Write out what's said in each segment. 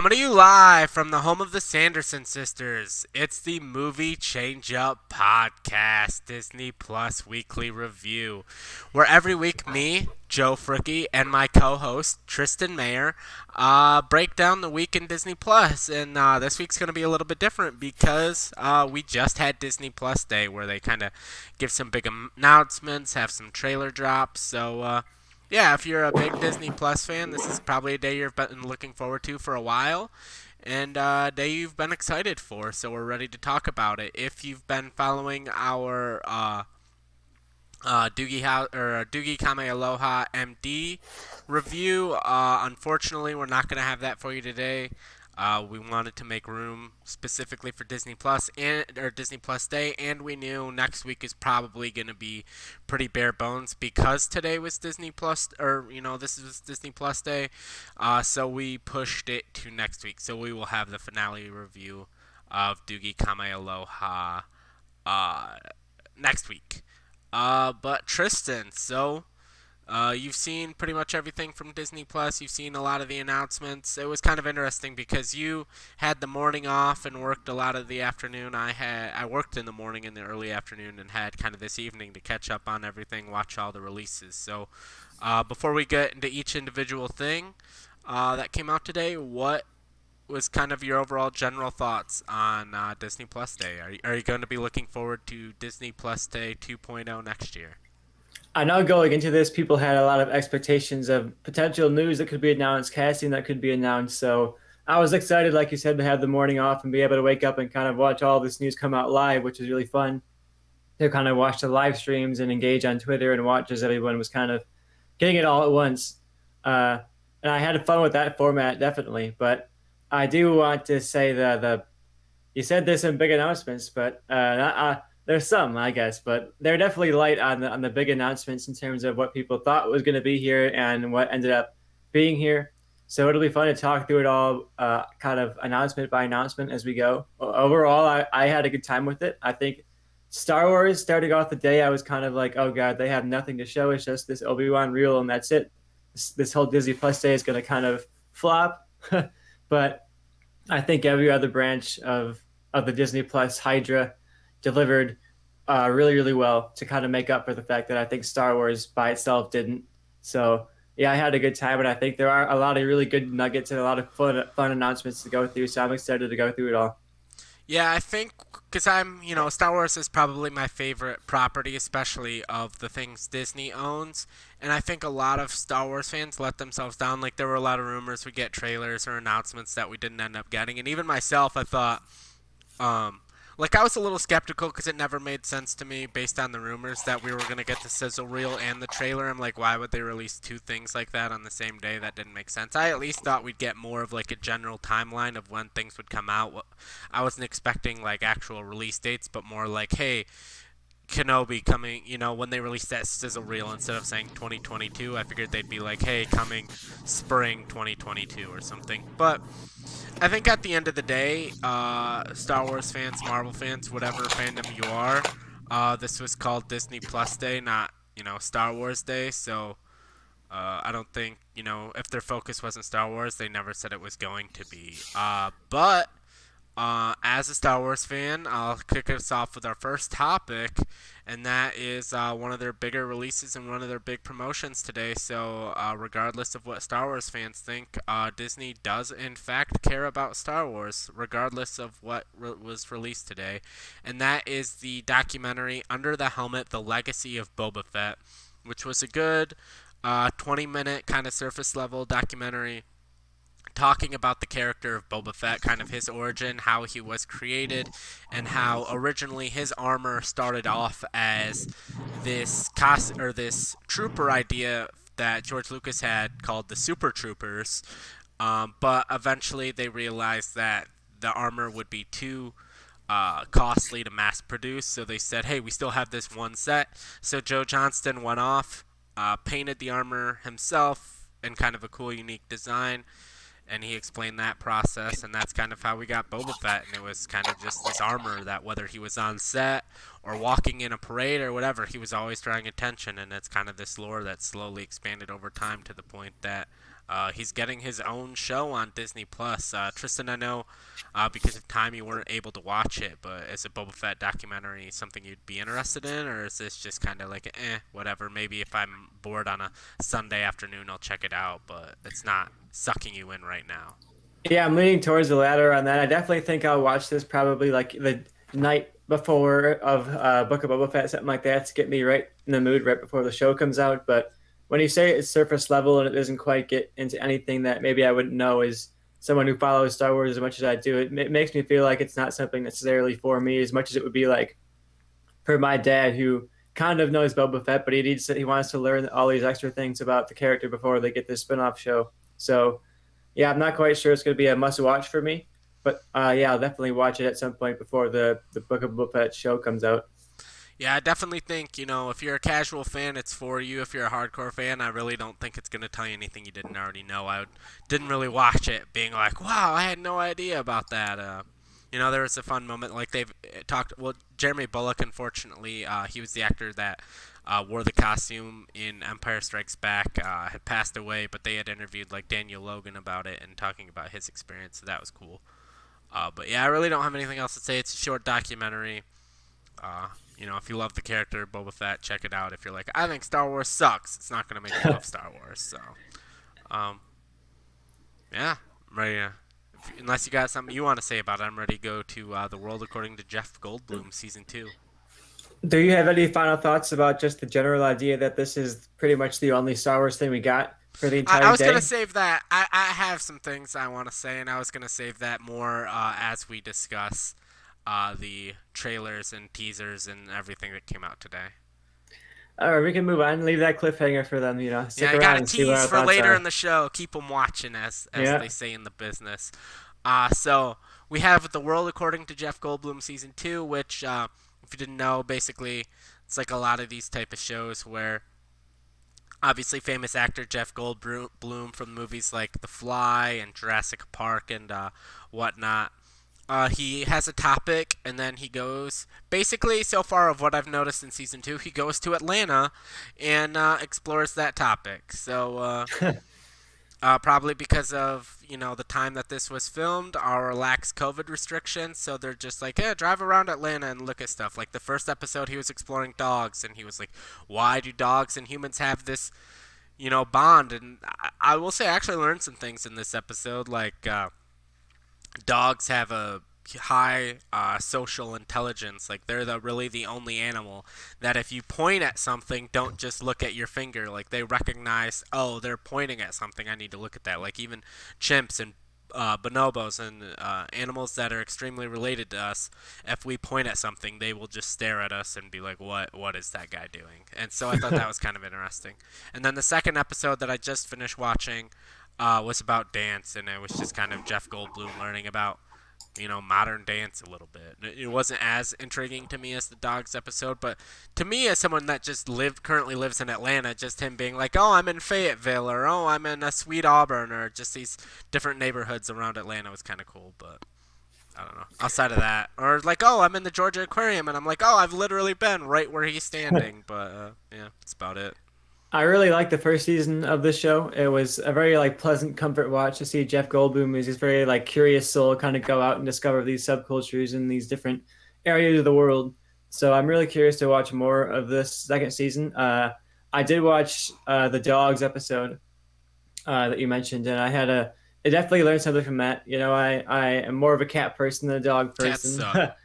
Coming to you live from the home of the Sanderson sisters, it's the Movie Change Up Podcast, Disney Plus Weekly Review, where every week me, Joe Fricke, and my co-host, Tristan Mayer, break down the week in Disney Plus. And this week's going to be a little bit different because we just had Disney Plus Day, where they kind of give some big announcements, have some trailer drops, so... yeah, if you're a big Disney Plus fan, this is probably a day you've been looking forward to for a while, and a day you've been excited for. So we're ready to talk about it. If you've been following our Doogie Kame Aloha MD review, unfortunately, we're not going to have that for you today. We wanted to make room specifically for Disney Plus or Disney Plus Day, and we knew next week is probably going to be pretty bare bones because today was Disney Plus, or this is Disney Plus Day. So we pushed it to next week. So we will have the finale review of Doogie Kame Aloha next week. But Tristan, so. You've seen pretty much everything from Disney Plus. You've seen a lot of the announcements. It was kind of interesting because you had the morning off and worked a lot of the afternoon. I worked in the morning and the early afternoon and had kind of this evening to catch up on everything, watch all the releases. So, before we get into each individual thing that came out today, what was kind of your overall general thoughts on Disney Plus Day? Are you going to be looking forward to Disney Plus Day 2.0 next year? I know going into this, people had a lot of expectations of potential news that could be announced, casting that could be announced. So I was excited, like you said, to have the morning off and be able to wake up and kind of watch all this news come out live, which was really fun to kind of watch the live streams and engage on Twitter and watch as everyone was kind of getting it all at once. And I had fun with that format, definitely. But I do want to say that you said there's some big announcements, but there's some, I guess, but they're definitely light on the big announcements in terms of what people thought was going to be here and what ended up being here. So it'll be fun to talk through it all, kind of announcement by announcement as we go. Overall, I had a good time with it. I think Star Wars starting off the day, I was kind of like, oh god, they have nothing to show. It's just this Obi-Wan reel, and that's it. This whole Disney Plus day is going to kind of flop. But I think every other branch of the Disney Plus Hydra delivered really, really well to kind of make up for the fact that I think Star Wars by itself didn't. So yeah, I had a good time, and I think there are a lot of really good nuggets and a lot of fun announcements to go through. So I'm excited to go through it all. Yeah, I think because Star Wars is probably my favorite property, especially of the things Disney owns. And I think a lot of Star Wars fans let themselves down. Like, there were a lot of rumors we get trailers or announcements that we didn't end up getting. And even myself, I thought, um, like, I was a little skeptical because it never made sense to me based on the rumors that we were going to get the sizzle reel and the trailer. I'm like, why would they release two things like that on the same day? That didn't make sense. I at least thought we'd get more of, like, a general timeline of when things would come out. I wasn't expecting, like, actual release dates, but more like, hey, Kenobi coming, when they released that sizzle reel, instead of saying 2022, I figured they'd be like, hey, coming spring 2022 or something. But I think at the end of the day, Star Wars fans, Marvel fans, whatever fandom you are, this was called Disney Plus Day, not, Star Wars Day. So I don't think, if their focus wasn't Star Wars, they never said it was going to be. But as a Star Wars fan, I'll kick us off with our first topic, and that is one of their bigger releases and one of their big promotions today. So, regardless of what Star Wars fans think, Disney does in fact care about Star Wars, regardless of what was released today, and that is the documentary Under the Helmet: The Legacy of Boba Fett, which was a good 20-minute kind of surface level documentary talking about the character of Boba Fett, kind of his origin, how he was created, and how originally his armor started off as this trooper idea that George Lucas had called the Super Troopers, but eventually they realized that the armor would be too costly to mass produce, so they said, hey, we still have this one set. So Joe Johnston went off, painted the armor himself in kind of a cool, unique design, and he explained that process, and that's kind of how we got Boba Fett, and it was kind of just this armor that whether he was on set or walking in a parade or whatever, he was always drawing attention, and it's kind of this lore that slowly expanded over time to the point that He's getting his own show on Disney Plus. Tristan, I know because of time you weren't able to watch it, but is a Boba Fett documentary something you'd be interested in, or is this just kind of like whatever? Maybe if I'm bored on a Sunday afternoon, I'll check it out, but it's not sucking you in right now. Yeah, I'm leaning towards the latter on that. I definitely think I'll watch this probably like the night before of Book of Boba Fett, something like that, to get me right in the mood right before the show comes out. But when you say it's surface level and it doesn't quite get into anything that maybe I wouldn't know as someone who follows Star Wars as much as I do, it makes me feel like it's not something necessarily for me as much as it would be like for my dad who kind of knows Boba Fett, but he wants to learn all these extra things about the character before they get this spin-off show. So yeah, I'm not quite sure it's going to be a must watch for me, but yeah, I'll definitely watch it at some point before the Book of Boba Fett show comes out. Yeah, I definitely think, if you're a casual fan, it's for you. If you're a hardcore fan, I really don't think it's going to tell you anything you didn't already know. Didn't really watch it being like, wow, I had no idea about that. There was a fun moment. Like they've talked, well, Jeremy Bullock, unfortunately, he was the actor that wore the costume in Empire Strikes Back, had passed away, but they had interviewed like Daniel Logan about it and talking about his experience, so that was cool. But yeah, I really don't have anything else to say. It's a short documentary. Uh, if you love the character Boba Fett, check it out. If you're like, I think Star Wars sucks, it's not gonna make you love Star Wars. So, um, yeah, I'm ready. Unless you got something you want to say about it, I'm ready to go to the world according to Jeff Goldblum season 2. Do you have any final thoughts about just the general idea that this is pretty much the only Star Wars thing we got for the I entire was gonna day? save that. I have some things I want to say, and I was gonna save that more as we discuss the trailers and teasers and everything that came out today. All right, we can move on. Leave that cliffhanger for them. Yeah, Stick I got around a and see what tease our for thoughts later in are. the show. Keep them watching, as they Yeah. say in the business. So we have The World According to Jeff Goldblum season 2, which, if you didn't know, basically it's like a lot of these type of shows where obviously famous actor Jeff Goldblum from movies like The Fly and Jurassic Park and whatnot. He has a topic, and then he goes. Basically, so far of what I've noticed in season 2, he goes to Atlanta and explores that topic. So probably because of the time that this was filmed, our lax COVID restrictions. So they're just like, yeah, drive around Atlanta and look at stuff. Like the first episode, he was exploring dogs, and he was like, why do dogs and humans have this bond? And I will say, I actually learned some things in this episode, like. Dogs have a high social intelligence. Like they're really the only animal that if you point at something, don't just look at your finger. Like they recognize, oh, they're pointing at something. I need to look at that. Like even chimps and bonobos and animals that are extremely related to us, if we point at something, they will just stare at us and be like, What is that guy doing?" And so I thought that was kind of interesting. And then the second episode that I just finished watching was about dance, and it was just kind of Jeff Goldblum learning about modern dance a little bit. It wasn't as intriguing to me as the dogs episode, but to me, as someone that just currently lives in Atlanta, just him being like, "Oh, I'm in Fayetteville," or "Oh, I'm in Sweet Auburn," or just these different neighborhoods around Atlanta was kind of cool. But I don't know. Outside of that, or like, "Oh, I'm in the Georgia Aquarium," and I'm like, "Oh, I've literally been right where he's standing." But yeah, that's about it. I really liked the first season of this show. It was a very like pleasant comfort watch to see Jeff Goldblum as this very like curious soul kind of go out and discover these subcultures in these different areas of the world. So I'm really curious to watch more of this second season. I did watch the dogs episode that you mentioned, and I definitely learned something from that. I am more of a cat person than a dog Cats person. suck.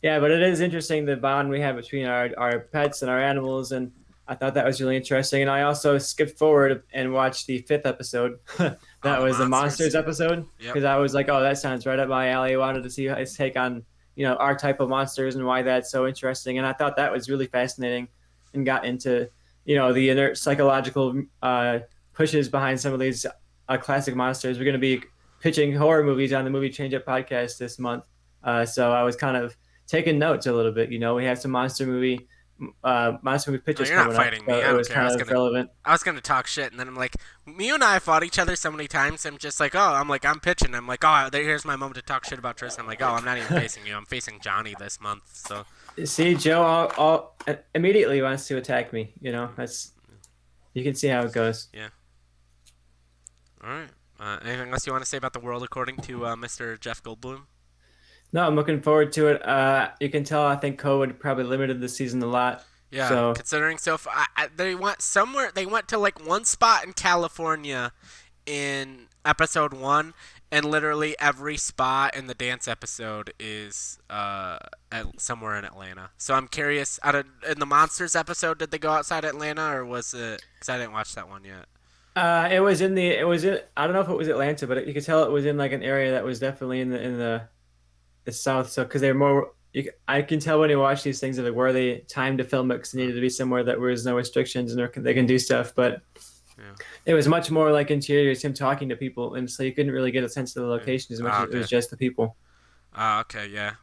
Yeah, but it is interesting the bond we have between our pets and our animals, and I thought that was really interesting. And I also skipped forward and watched the fifth episode. Oh, That the was the monsters. monsters episode Yep. because I was like, oh, that sounds right up my alley. I wanted to see his take on our type of monsters and why that's so interesting. And I thought that was really fascinating, and got into the inner psychological pushes behind some of these classic monsters. We're going to be pitching horror movies on the Movie Change Up podcast this month, so I was kind of taking notes a little bit. We have some monster movie Oh, pitches you're not coming up, fighting me. so I it don't was care. I kind was of gonna, relevant. I was gonna talk shit, and then I'm like, you and I fought each other so many times. I'm just like, oh, I'm like, I'm pitching. I'm like, oh, here's my moment to talk shit about Tristan. I'm like, oh, I'm not even facing you. I'm facing Johnny this month. So See, Joe all immediately wants to attack me. That's you can see how it goes. yeah. All right. Anything else you want to say about the world according to Mr. Jeff Goldblum? No, I'm looking forward to it. You can tell I think COVID probably limited the season a lot. Yeah, So considering so far, they went somewhere. They went to like one spot in California in episode one, and literally every spot in the dance episode is somewhere in Atlanta. So I'm curious. In the monsters episode, did they go outside Atlanta, or was it? Because I didn't watch that one yet. it was in I don't know if it was Atlanta, but you could tell it was in like an area that was definitely in the south. So because they're more, I can tell when you watch these things of like where they timed to film it because it needed to be somewhere that was no restrictions and they can do stuff. But Yeah. it was much more like interiors, him talking to people, and so you couldn't really get a sense of the Yeah. location as much Ah, as it okay. was just the people. Ah, okay. Yeah.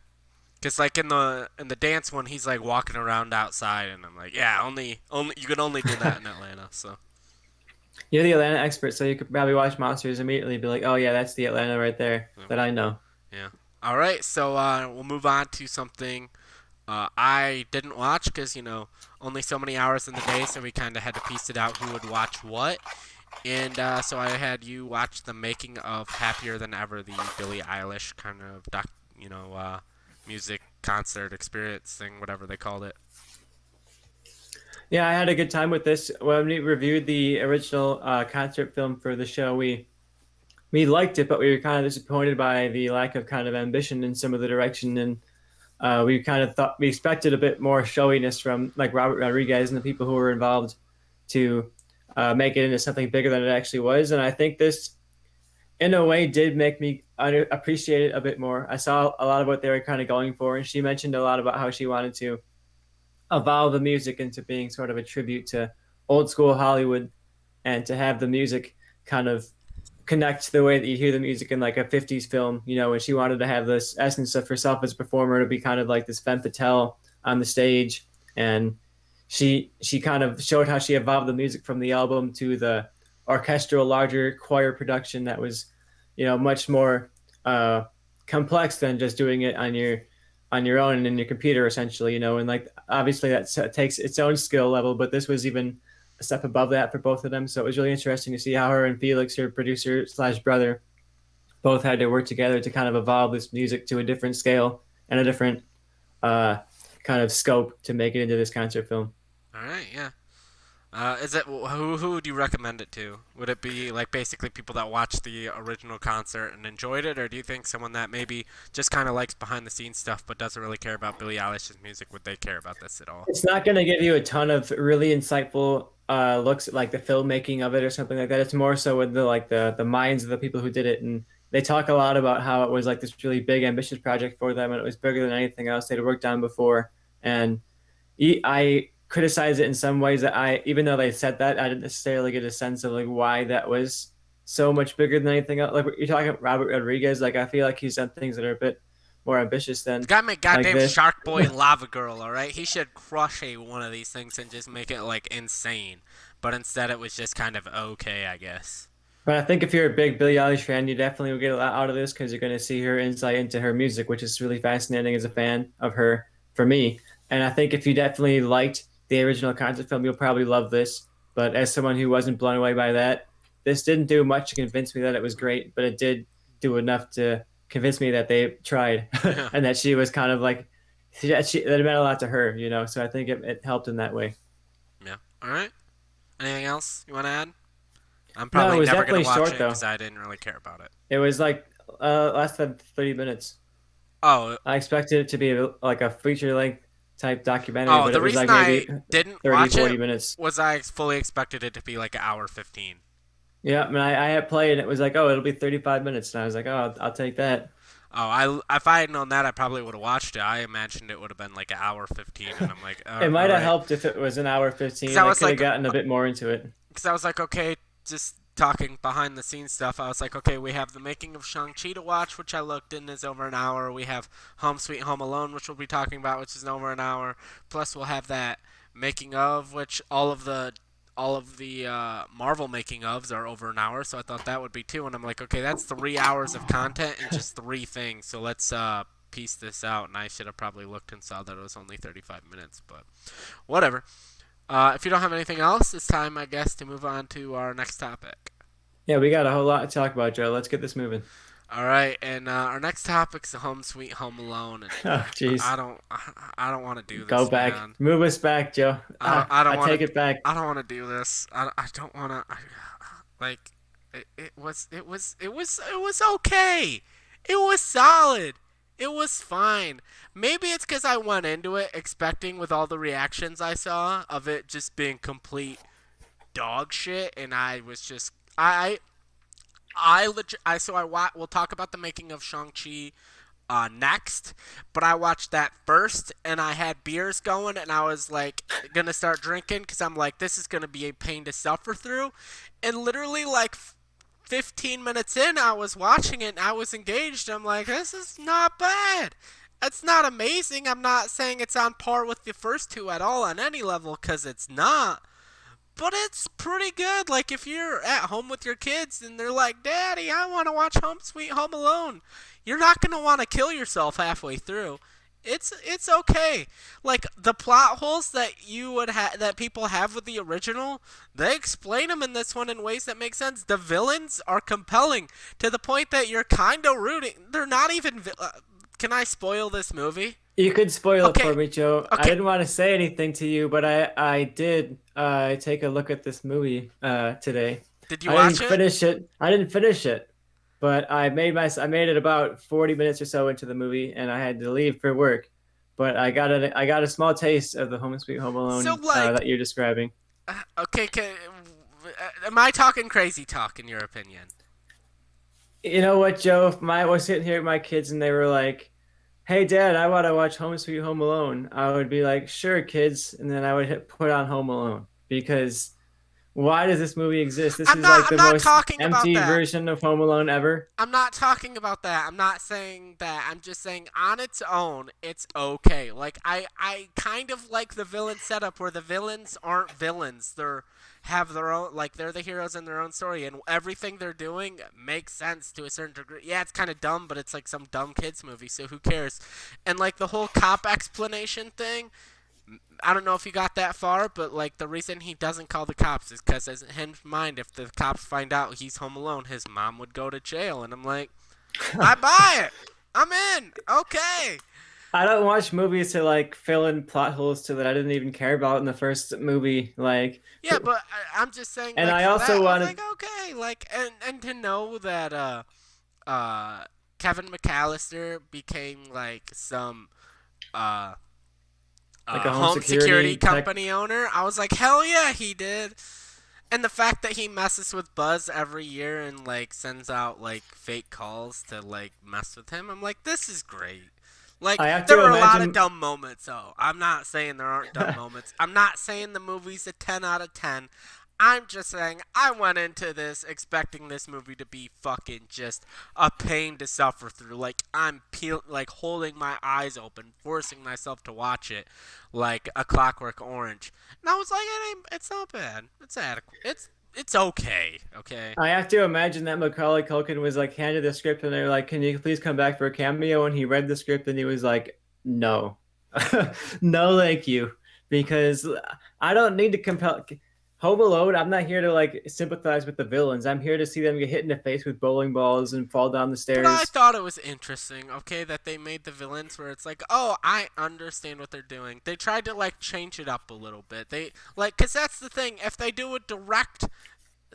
Cause like in the dance one, he's like walking around outside, and I'm like, yeah, only you can only do that in Atlanta. So You're the Atlanta expert, so you could probably watch Monsters immediately and be like, oh yeah, that's the Atlanta right there yeah. that I know. Yeah. All right. So we'll move on to something I didn't watch because only so many hours in the day, so we kind of had to piece it out who would watch what. And so I had you watch the making of Happier Than Ever, the Billie Eilish kind of music concert experience thing, whatever they called it. Yeah, I had a good time with this. When we reviewed the original concert film for the show, we liked it, but we were kind of disappointed by the lack of kind of ambition in some of the direction, and we kind of thought we expected a bit more showiness from like Robert Rodriguez and the people who were involved to make it into something bigger than it actually was. And I think this, in a way, did make me appreciate it a bit more. I saw a lot of what they were kind of going for, and she mentioned a lot about how she wanted to evolve the music into being sort of a tribute to old school Hollywood and to have the music kind of connect the way that you hear the music in like a 50s film, and she wanted to have this essence of herself as a performer to be kind of like this femme fatale on the stage. And she kind of showed how she evolved the music from the album to the orchestral larger choir production that was, much more uh, complex than just doing it on your own and in your computer essentially, and like obviously that takes its own skill level, but this was even a step above that for both of them. So it was really interesting to see how her and Felix, her producer slash brother, both had to work together to kind of evolve this music to a different scale and a different uh, kind of scope to make it into this concert film. All right. Yeah. Is it who would you recommend it to? Would it be like basically people that watched the original concert and enjoyed it, or do you think someone that maybe just kind of likes behind the scenes stuff but doesn't really care about Billie Eilish's music, would they care about this at all? It's not going to give you a ton of really insightful looks at like the filmmaking of it or something like that. It's more so with the minds of the people who did it, and they talk a lot about how it was like this really big ambitious project for them, and it was bigger than anything else they'd worked on before. And I criticize it in some ways that even though they said that, I didn't necessarily get a sense of like why that was so much bigger than anything else. Like you're talking about Robert Rodriguez, like I feel like he's done things that are a bit more ambitious The than guy made like goddamn this. Shark Boy and Lava Girl, all right? He should crush one of these things and just make it like insane. But instead, it was just kind of okay, I guess. But I think if you're a big Billie Eilish fan, you definitely will get a lot out of this because you're going to see her insight into her music, which is really fascinating as a fan of her for me. And I think if you definitely liked the original concert film, you'll probably love this. But as someone who wasn't blown away by that, this didn't do much to convince me that it was great, but it did do enough to convince me that they tried Yeah, and that she was kind of like, that meant a lot to her. So I think it helped in that way. yeah. All right. Anything else you want to add? I'm No, it probably was never gonna definitely watch short it because though. I didn't really care about it. It was like less than 30 minutes. Oh, I expected it to be like a feature length type documentary, oh. but The it was reason like I maybe didn't 30, watch it 40 minutes. was I fully expected it to be like an hour 15. Yeah, I mean, I had played and it was like, oh, it'll be 35 minutes. And I was like, oh, I'll take that. Oh, I if I had known that, I probably would have watched it. I imagined it would have been like an hour 15, and I'm like, It all might have right. helped if it was an hour Because 15. I They was could have like, gotten a bit more into it. okay, just talking behind the scenes stuff. I was like, okay, we have the making of Shang-Chi to watch, which I looked in is over an hour. We have Home Sweet Home Alone, which we'll be talking about, which is over an hour. Plus, we'll have that making of, which all of the Marvel making ofs are over an hour. So I thought that would be two, and I'm like, okay, that's 3 hours of content and just three things. So let's piece this out. And I should have probably looked and saw that it was only 35 minutes, but whatever. If you don't have anything else, it's time, I guess, to move on to our next topic. Yeah, we got a whole lot to talk about, Joe. Let's get this moving. All right, and our next topic's Home Sweet Home Alone, and Oh, jeez. I don't want to do Go this, back. man. Move us back, Joe. I I don't want take to it back. I don't want to do this. I don't want to. Like, it was okay. It was solid. It was fine. Maybe it's because I went into it expecting with all the reactions I saw of it just being complete dog shit, and I was just we'll talk about the making of Shang-Chi next, but I watched that first and I had beers going and I was like gonna start drinking because I'm like, this is gonna be a pain to suffer through. And literally, like 15 minutes in, I was watching it and I was engaged. I'm like, this is not bad. It's not amazing. I'm not saying it's on par with the first two at all on any level because it's not. But it's pretty good. Like, if you're at home with your kids and they're like, Daddy, I want to watch Home Sweet Home Alone, you're not going to want to kill yourself halfway through. It's okay. Like, the plot holes that that people have with the original, they explain them in this one in ways that make sense. The villains are compelling to the point that you're kind of rooting. They're not even can I spoil this movie? You could spoil it for Okay. me, Joe. I Okay. didn't want to say anything to you, but I did take a look at this movie today. Did you I watch didn't it? finish it. I didn't finish it, but I made it about 40 minutes or so into the movie, and I had to leave for work. But I got a small taste of the Home Sweet Home So, Alone like, that you're describing. okay, am I talking crazy talk in your opinion? You know what, Joe? If I was sitting here with my kids and they were like, "Hey, Dad, I want to watch Home Sweet Home Alone," I would be like, "Sure, kids," and then I would put on Home Alone because why does this movie exist? This is like I'm the not most talking about empty that. version of Home Alone ever. I'm not talking about that. I'm not saying that. I'm just saying on its own, it's okay. Like, I kind of like the villain setup where the villains aren't villains. They're have their own, like, they're the heroes in their own story, and everything they're doing makes sense to a certain degree. Yeah, it's kind of dumb, but it's like some dumb kids movie, so who cares? And like the whole cop explanation thing, I don't know if you got that far, but like the reason he doesn't call the cops is because, in his mind, if the cops find out he's home alone, his mom would go to jail. And I'm like, I buy it. I'm in. Okay. I don't watch movies to like fill in plot holes to that I didn't even care about in the first movie. Like, Yeah, but I'm just saying, and like I for that, also I was wanted. like, okay, like, and to know that Kevin McAllister became like some uh Like a home home security security tech. company owner, I was like, hell yeah, he did. And the fact that he messes with Buzz every year and like sends out like fake calls to like mess with him, I'm like, this is great. Like, I have there to were a lot of imagine. dumb moments, though. I'm not saying there aren't dumb moments. I'm not saying the movie's a 10 out of 10. I'm just saying I went into this expecting this movie to be fucking just a pain to suffer through. Like, like holding my eyes open, forcing myself to watch it like a Clockwork Orange. And I was like, it's not bad. It's adequate. It's okay. Okay. I have to imagine that Macaulay Culkin was like handed the script and they're like, "Can you please come back for a cameo?" And he read the script and he was like, "No, no, thank you," because I don't need to compel. Home Alone. I'm not here to like sympathize with the villains. I'm here to see them get hit in the face with bowling balls and fall down the But I stairs. thought it was interesting, okay, that they made the villains where it's like, oh, I understand what they're doing. They tried to like change it up a little bit. They like, cause that's the thing. If they do a direct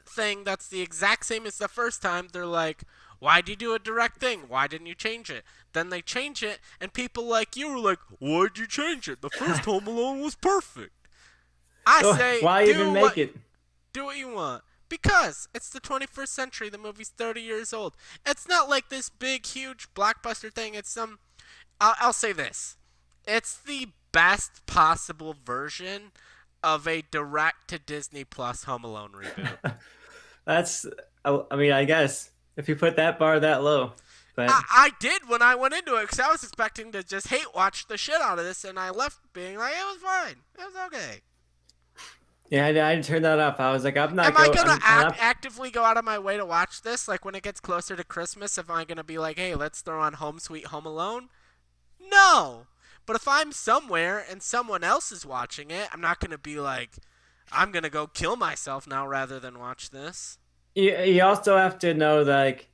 thing that's the exact same as the first time, they're like, why'd you do a direct thing? Why didn't you change it? Then they change it, and people like you were like, why'd you change it? The first Home Alone was perfect. I Oh, say, why even make it? do what you want. Because it's the 21st century. The movie's 30 years old. It's not like this big, huge blockbuster thing. It's some. I'll say this. It's the best possible version of a direct to Disney Plus Home Alone reboot. That's. I mean, I guess if you put that bar that low, but I did when I went into it because I was expecting to just hate watch the shit out of this, and I left being like, it was fine. It was okay. yeah, I didn't turn that off. I was like, I'm not Am I go. gonna I'm not. actively go out of my way to watch this? Like when it gets closer to Christmas, am I gonna be like, hey, let's throw on Home Sweet Home Alone? No. But if I'm somewhere and someone else is watching it, I'm not gonna be like, I'm gonna go kill myself now rather than watch this. You also have to know that, like,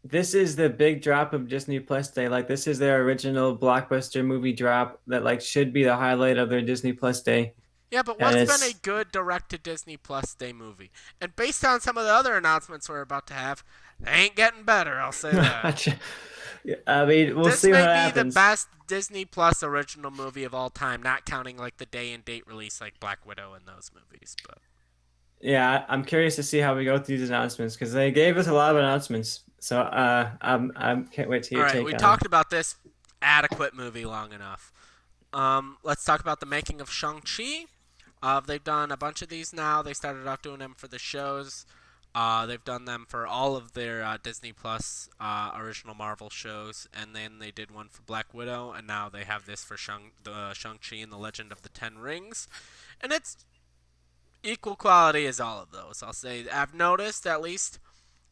this is the big drop of Disney Plus Day. Like, this is their original blockbuster movie drop that like should be the highlight of their Disney Plus Day, Yeah, but and what's been a it's good direct to Disney Plus Day movie? And based on some of the other announcements we're about to have, they ain't getting better, I'll say that. I mean, we'll This see what may be the happens. best Disney Plus original movie of all time, not counting like the day and date release like Black Widow and those movies. But Yeah, I'm curious to see how we go through these announcements because they gave us a lot of announcements. So I can't wait to hear all your right, take we on them. talked about this adequate movie long enough. Let's talk about the making of Shang-Chi. They've done a bunch of these now. They started off doing them for the shows. They've done them for all of their Disney Plus original Marvel shows, and then they did one for Black Widow, and now they have this for Shang-Chi and the Legend of the Ten Rings, and it's equal quality as all of those. I'll say I've noticed at least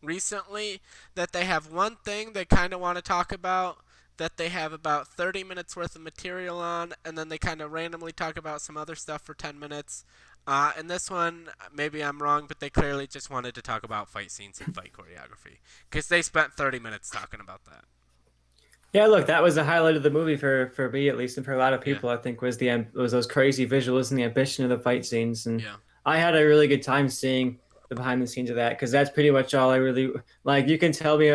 recently that they have one thing they kind of want to talk about that they have about 30 minutes worth of material on, and then they kind of randomly talk about some other stuff for 10 minutes. And this one, maybe I'm wrong, but they clearly just wanted to talk about fight scenes and fight choreography because they spent 30 minutes talking about that. Yeah, look, that was the highlight of the movie for me at least, and for a lot of Yeah, people, I think was those crazy visuals and the ambition of the fight scenes. And yeah, I had a really good time seeing the behind the scenes of that because that's pretty much all I really like. You can tell me,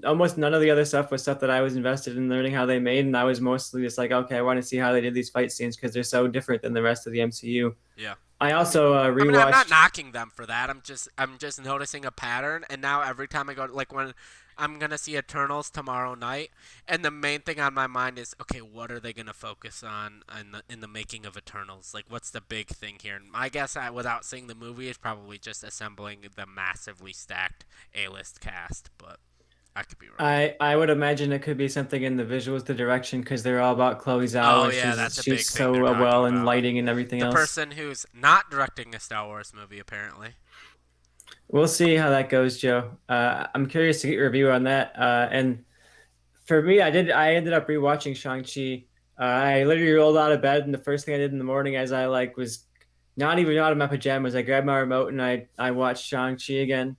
almost none of the other stuff was stuff that I was invested in learning how they made, and I was mostly just like, okay, I want to see how they did these fight scenes because they're so different than the rest of the MCU. yeah. I also I mean, I'm not rewatched. knocking them for that. I'm just noticing a pattern, and now every time I go, like when I'm gonna see Eternals tomorrow night, and the main thing on my mind is, okay, what are they gonna focus on in the making of Eternals? Like, what's the big thing here? And my guess, without seeing the movie, is probably just assembling the massively stacked A-list cast, but I could be wrong. I would imagine it could be something in the visuals, the direction, because they're all about Chloe Zhao, Oh and yeah, she's that's a she's big thing they're so talking well in about. lighting and everything The else. person who's not directing a Star Wars movie, apparently. We'll see how that goes, Joe. I'm curious to get your review on that. And for me, I ended up rewatching Shang-Chi. I literally rolled out of bed, and the first thing I did in the morning, as I like was not even out of my pajamas, I grabbed my remote and I watched Shang-Chi again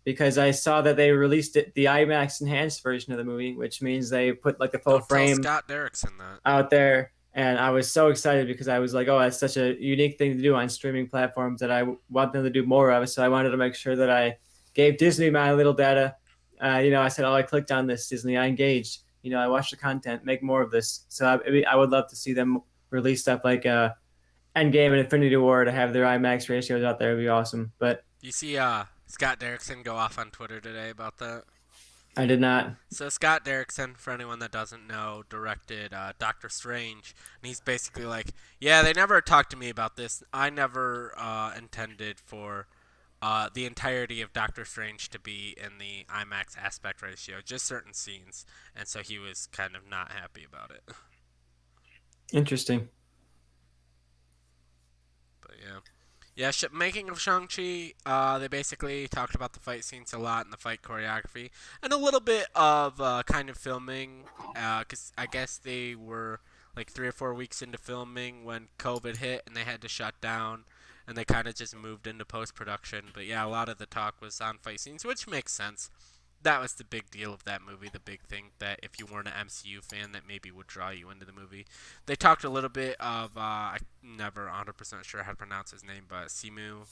because I saw that they released the IMAX enhanced version of the movie, which means they put like the full Don't tell frame Scott Derrickson that. out there. And I was so excited because I was like, oh, that's such a unique thing to do on streaming platforms that I want them to do more of. So I wanted to make sure that I gave Disney my little data. I said, oh, I clicked on this, Disney. I engaged. I watched the content, make more of this. So I would love to see them release stuff like Endgame and Infinity War to have their IMAX ratios out there. Would be awesome. But You see Scott Derrickson go off on Twitter today about that? I did not. So Scott Derrickson, for anyone that doesn't know, directed Doctor Strange, and he's basically like, yeah, they never talked to me about this. I never intended for the entirety of Doctor Strange to be in the IMAX aspect ratio, just certain scenes, and so he was kind of not happy about it. Interesting. But yeah. Yeah, making of Shang-Chi, they basically talked about the fight scenes a lot and the fight choreography, and a little bit of kind of filming, because I guess they were like 3 or 4 weeks into filming when COVID hit and they had to shut down, and they kind of just moved into post-production. But yeah, a lot of the talk was on fight scenes, which makes sense. That was the big deal of that movie, the big thing that if you weren't an MCU fan, that maybe would draw you into the movie. They talked a little bit of I'm never 100% sure how to pronounce his name, but Simu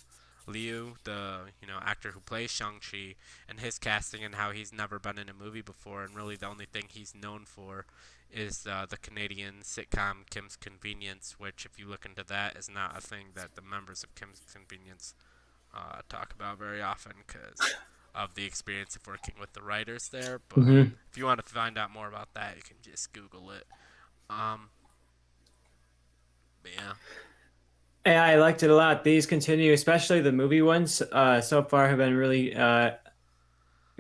Liu, the actor who plays Shang-Chi, and his casting and how he's never been in a movie before, and really the only thing he's known for is the Canadian sitcom Kim's Convenience, which if you look into that is not a thing that the members of Kim's Convenience talk about very often because of the experience of working with the writers there. But Hmm. if you want to find out more about that, you can just Google it. Um, but yeah, Yeah, I liked it a lot. These continue, especially the movie ones. So far, have been really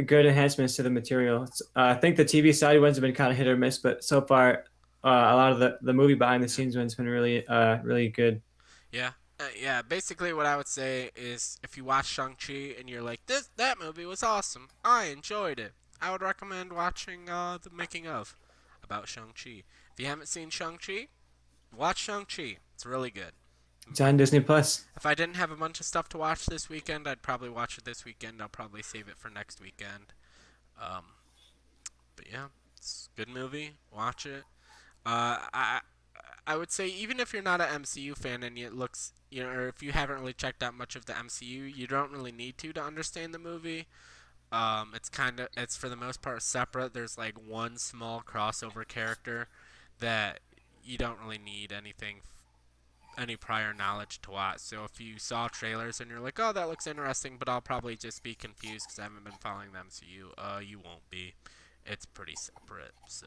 good enhancements to the material. I think the TV side ones have been kind of hit or miss, but so far, a lot of the movie behind the yeah, scenes ones been really really good. yeah. Yeah, basically what I would say is if you watch Shang-Chi and you're like, that movie was awesome. I enjoyed it. I would recommend watching the making of about Shang-Chi. If you haven't seen Shang-Chi, watch Shang-Chi. It's really good. It's on Disney Plus. If I didn't have a bunch of stuff to watch this weekend, I'd probably watch it this weekend. I'll probably save it for next weekend. Um, but yeah, it's a good movie. Watch it. I would say even if you're not an MCU fan and it looks, or if you haven't really checked out much of the MCU, you don't really need to understand the movie. It's for the most part separate. There's like one small crossover character that you don't really need any prior knowledge to watch. So if you saw trailers and you're like, oh, that looks interesting, but I'll probably just be confused because I haven't been following the MCU, you won't be. It's pretty separate. So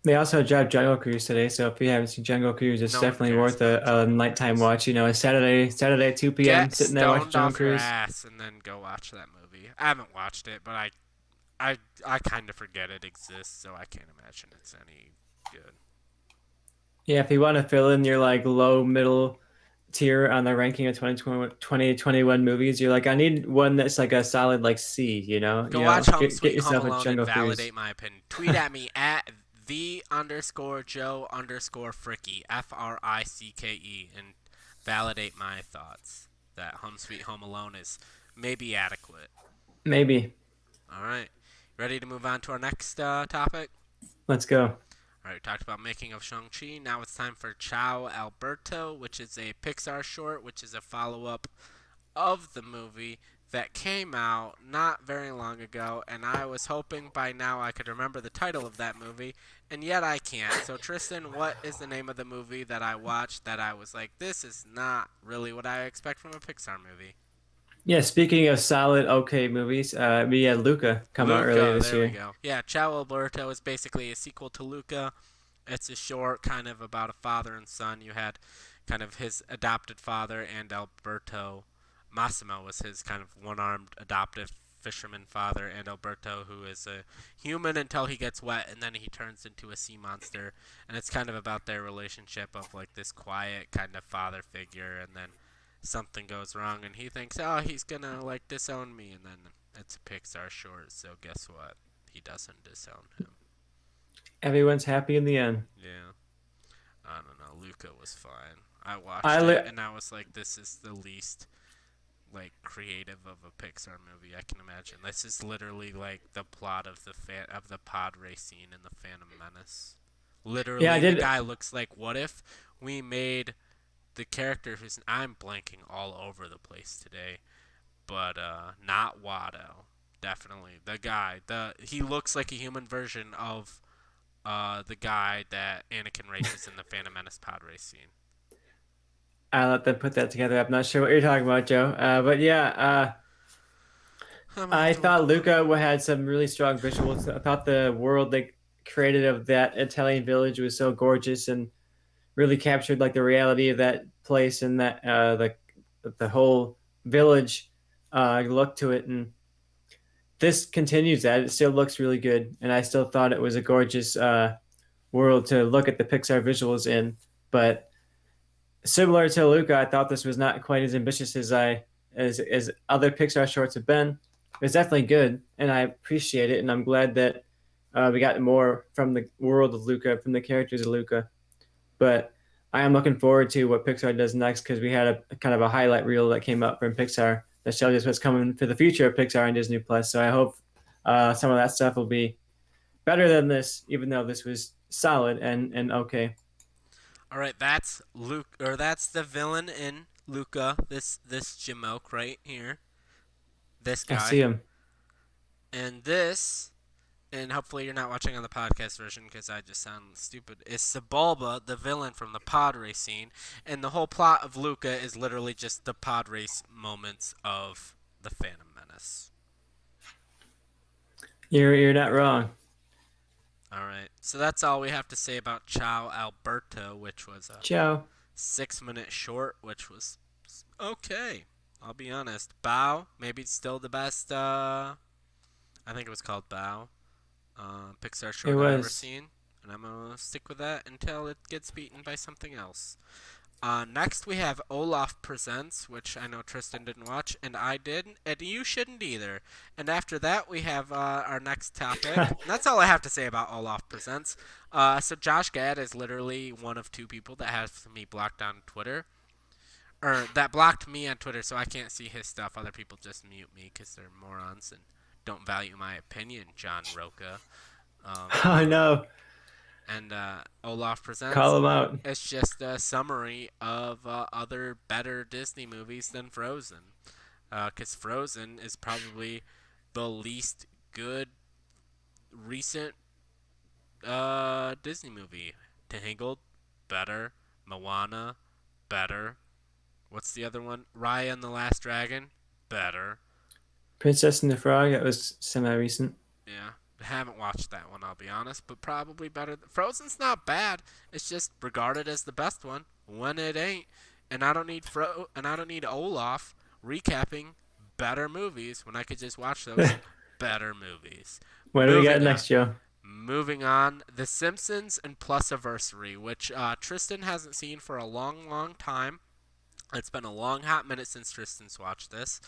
They also dropped Jungle Cruise today, so if you haven't seen Jungle Cruise, it's no one definitely cares worth about a Jungle nighttime Cruise. watch. A Saturday 2 p.m. Get sitting there watching stoned Jungle off your Cruise. ass and then go watch that movie. I haven't watched it, but I kind of forget it exists, so I can't imagine it's any good. Yeah, if you want to fill in your like low middle tier on the ranking of 2021 movies, you're like, I need one that's like a solid like C. Go watch Home Get Sweet Home yourself a Alone and Jungle Cruise. validate my opinion. Tweet at me at the_Joe_Fricke Frikke and validate my thoughts that Home Sweet Home Alone is maybe adequate. Maybe. All right, ready to move on to our next topic? Let's go. All right, we talked about Making of Shang-Chi. Now it's time for Ciao Alberto, which is a Pixar short, which is a follow-up of the movie that came out not very long ago, and I was hoping by now I could remember the title of that movie, and yet I can't. So, Tristan, what is the name of the movie that I watched that I was like, this is not really what I expect from a Pixar movie? Yeah, speaking of solid okay movies, we had Luca come out earlier Luca, this there we year. go. Yeah, Ciao Alberto is basically a sequel to Luca. It's a short kind of about a father and son. You had kind of his adopted father and Alberto. Massimo was his kind of one-armed adoptive fisherman father, and Alberto, who is a human until he gets wet and then he turns into a sea monster. And it's kind of about their relationship of like this quiet kind of father figure, and then something goes wrong and he thinks, oh, he's gonna like disown me, and then it's a Pixar short, so guess what? He doesn't disown him. Everyone's happy in the end. Yeah. I don't know. Luca was fine. I I watched it li- and I was like, this is the least like creative of a Pixar movie I can imagine. This is literally like the plot of the pod race scene in the Phantom Menace. yeah, I Literally, the did. guy looks like, what if we made the character who's I'm blanking all over the place today, but not Watto. Definitely the guy. The he looks like a human version of the guy that Anakin races in the Phantom Menace pod race scene. I let them put that together. I'm not sure what you're talking about, Joe. But yeah, I'm gonna have I to look thought him up. Luca had some really strong visuals. I thought the world they created of that Italian village was so gorgeous and really captured like the reality of that place and that the whole village look to it. And this continues that. It still looks really good, and I still thought it was a gorgeous world to look at the Pixar visuals in. But similar to Luca, I thought this was not quite as ambitious as other Pixar shorts have been. It's definitely good, and I appreciate it, and I'm glad that we got more from the world of Luca, from the characters of Luca. But I am looking forward to what Pixar does next because we had a kind of a highlight reel that came up from Pixar that shows us what's coming for the future of Pixar and Disney Plus. So I hope some of that stuff will be better than this, even though this was solid and okay. All right, that's Luke, or that's the villain in Luca. This Jamoke right here, this I see guy, him. and this, and hopefully you're not watching on the podcast version because I just sound stupid. Is Sebulba, the villain from the pod race scene, and the whole plot of Luca is literally just the pod race moments of the Phantom Menace. You're not wrong. All right, so that's all we have to say about Ciao Alberto, which was a Ciao. 6 minute short, which was okay. I'll be honest. Bow, maybe still the best. I think it was called Bow. Pixar It short I've ever was. seen, and I'm gonna stick with that until it gets beaten by something else. Next, we have Olaf Presents, which I know Tristan didn't watch, and I didn't, and you shouldn't either. And after that, we have our next topic. And that's all I have to say about Olaf Presents. So Josh Gad is literally one of two people that has me blocked on Twitter, or that blocked me on Twitter, so I can't see his stuff. Other people just mute me because they're morons and don't value my opinion, John Roca. Um, Oh no, and Olaf Presents. call him out. It's just a summary of other better Disney movies than Frozen. Because Frozen is probably the least good recent Disney movie. Tangled, better. Moana, better. What's the other one? Raya and the Last Dragon, better. Princess and the Frog. That was semi-recent. Yeah, I haven't watched that one, I'll be honest, but probably better. Frozen's not bad. It's just regarded as the best one when it ain't. And I don't need Olaf recapping better movies when I could just watch those better movies. What do we got Moving on. next, Joe? Moving on, The Simpsons and Plusiversary, which Tristan hasn't seen for a long, long time. It's been a long, hot minute since Tristan's watched this.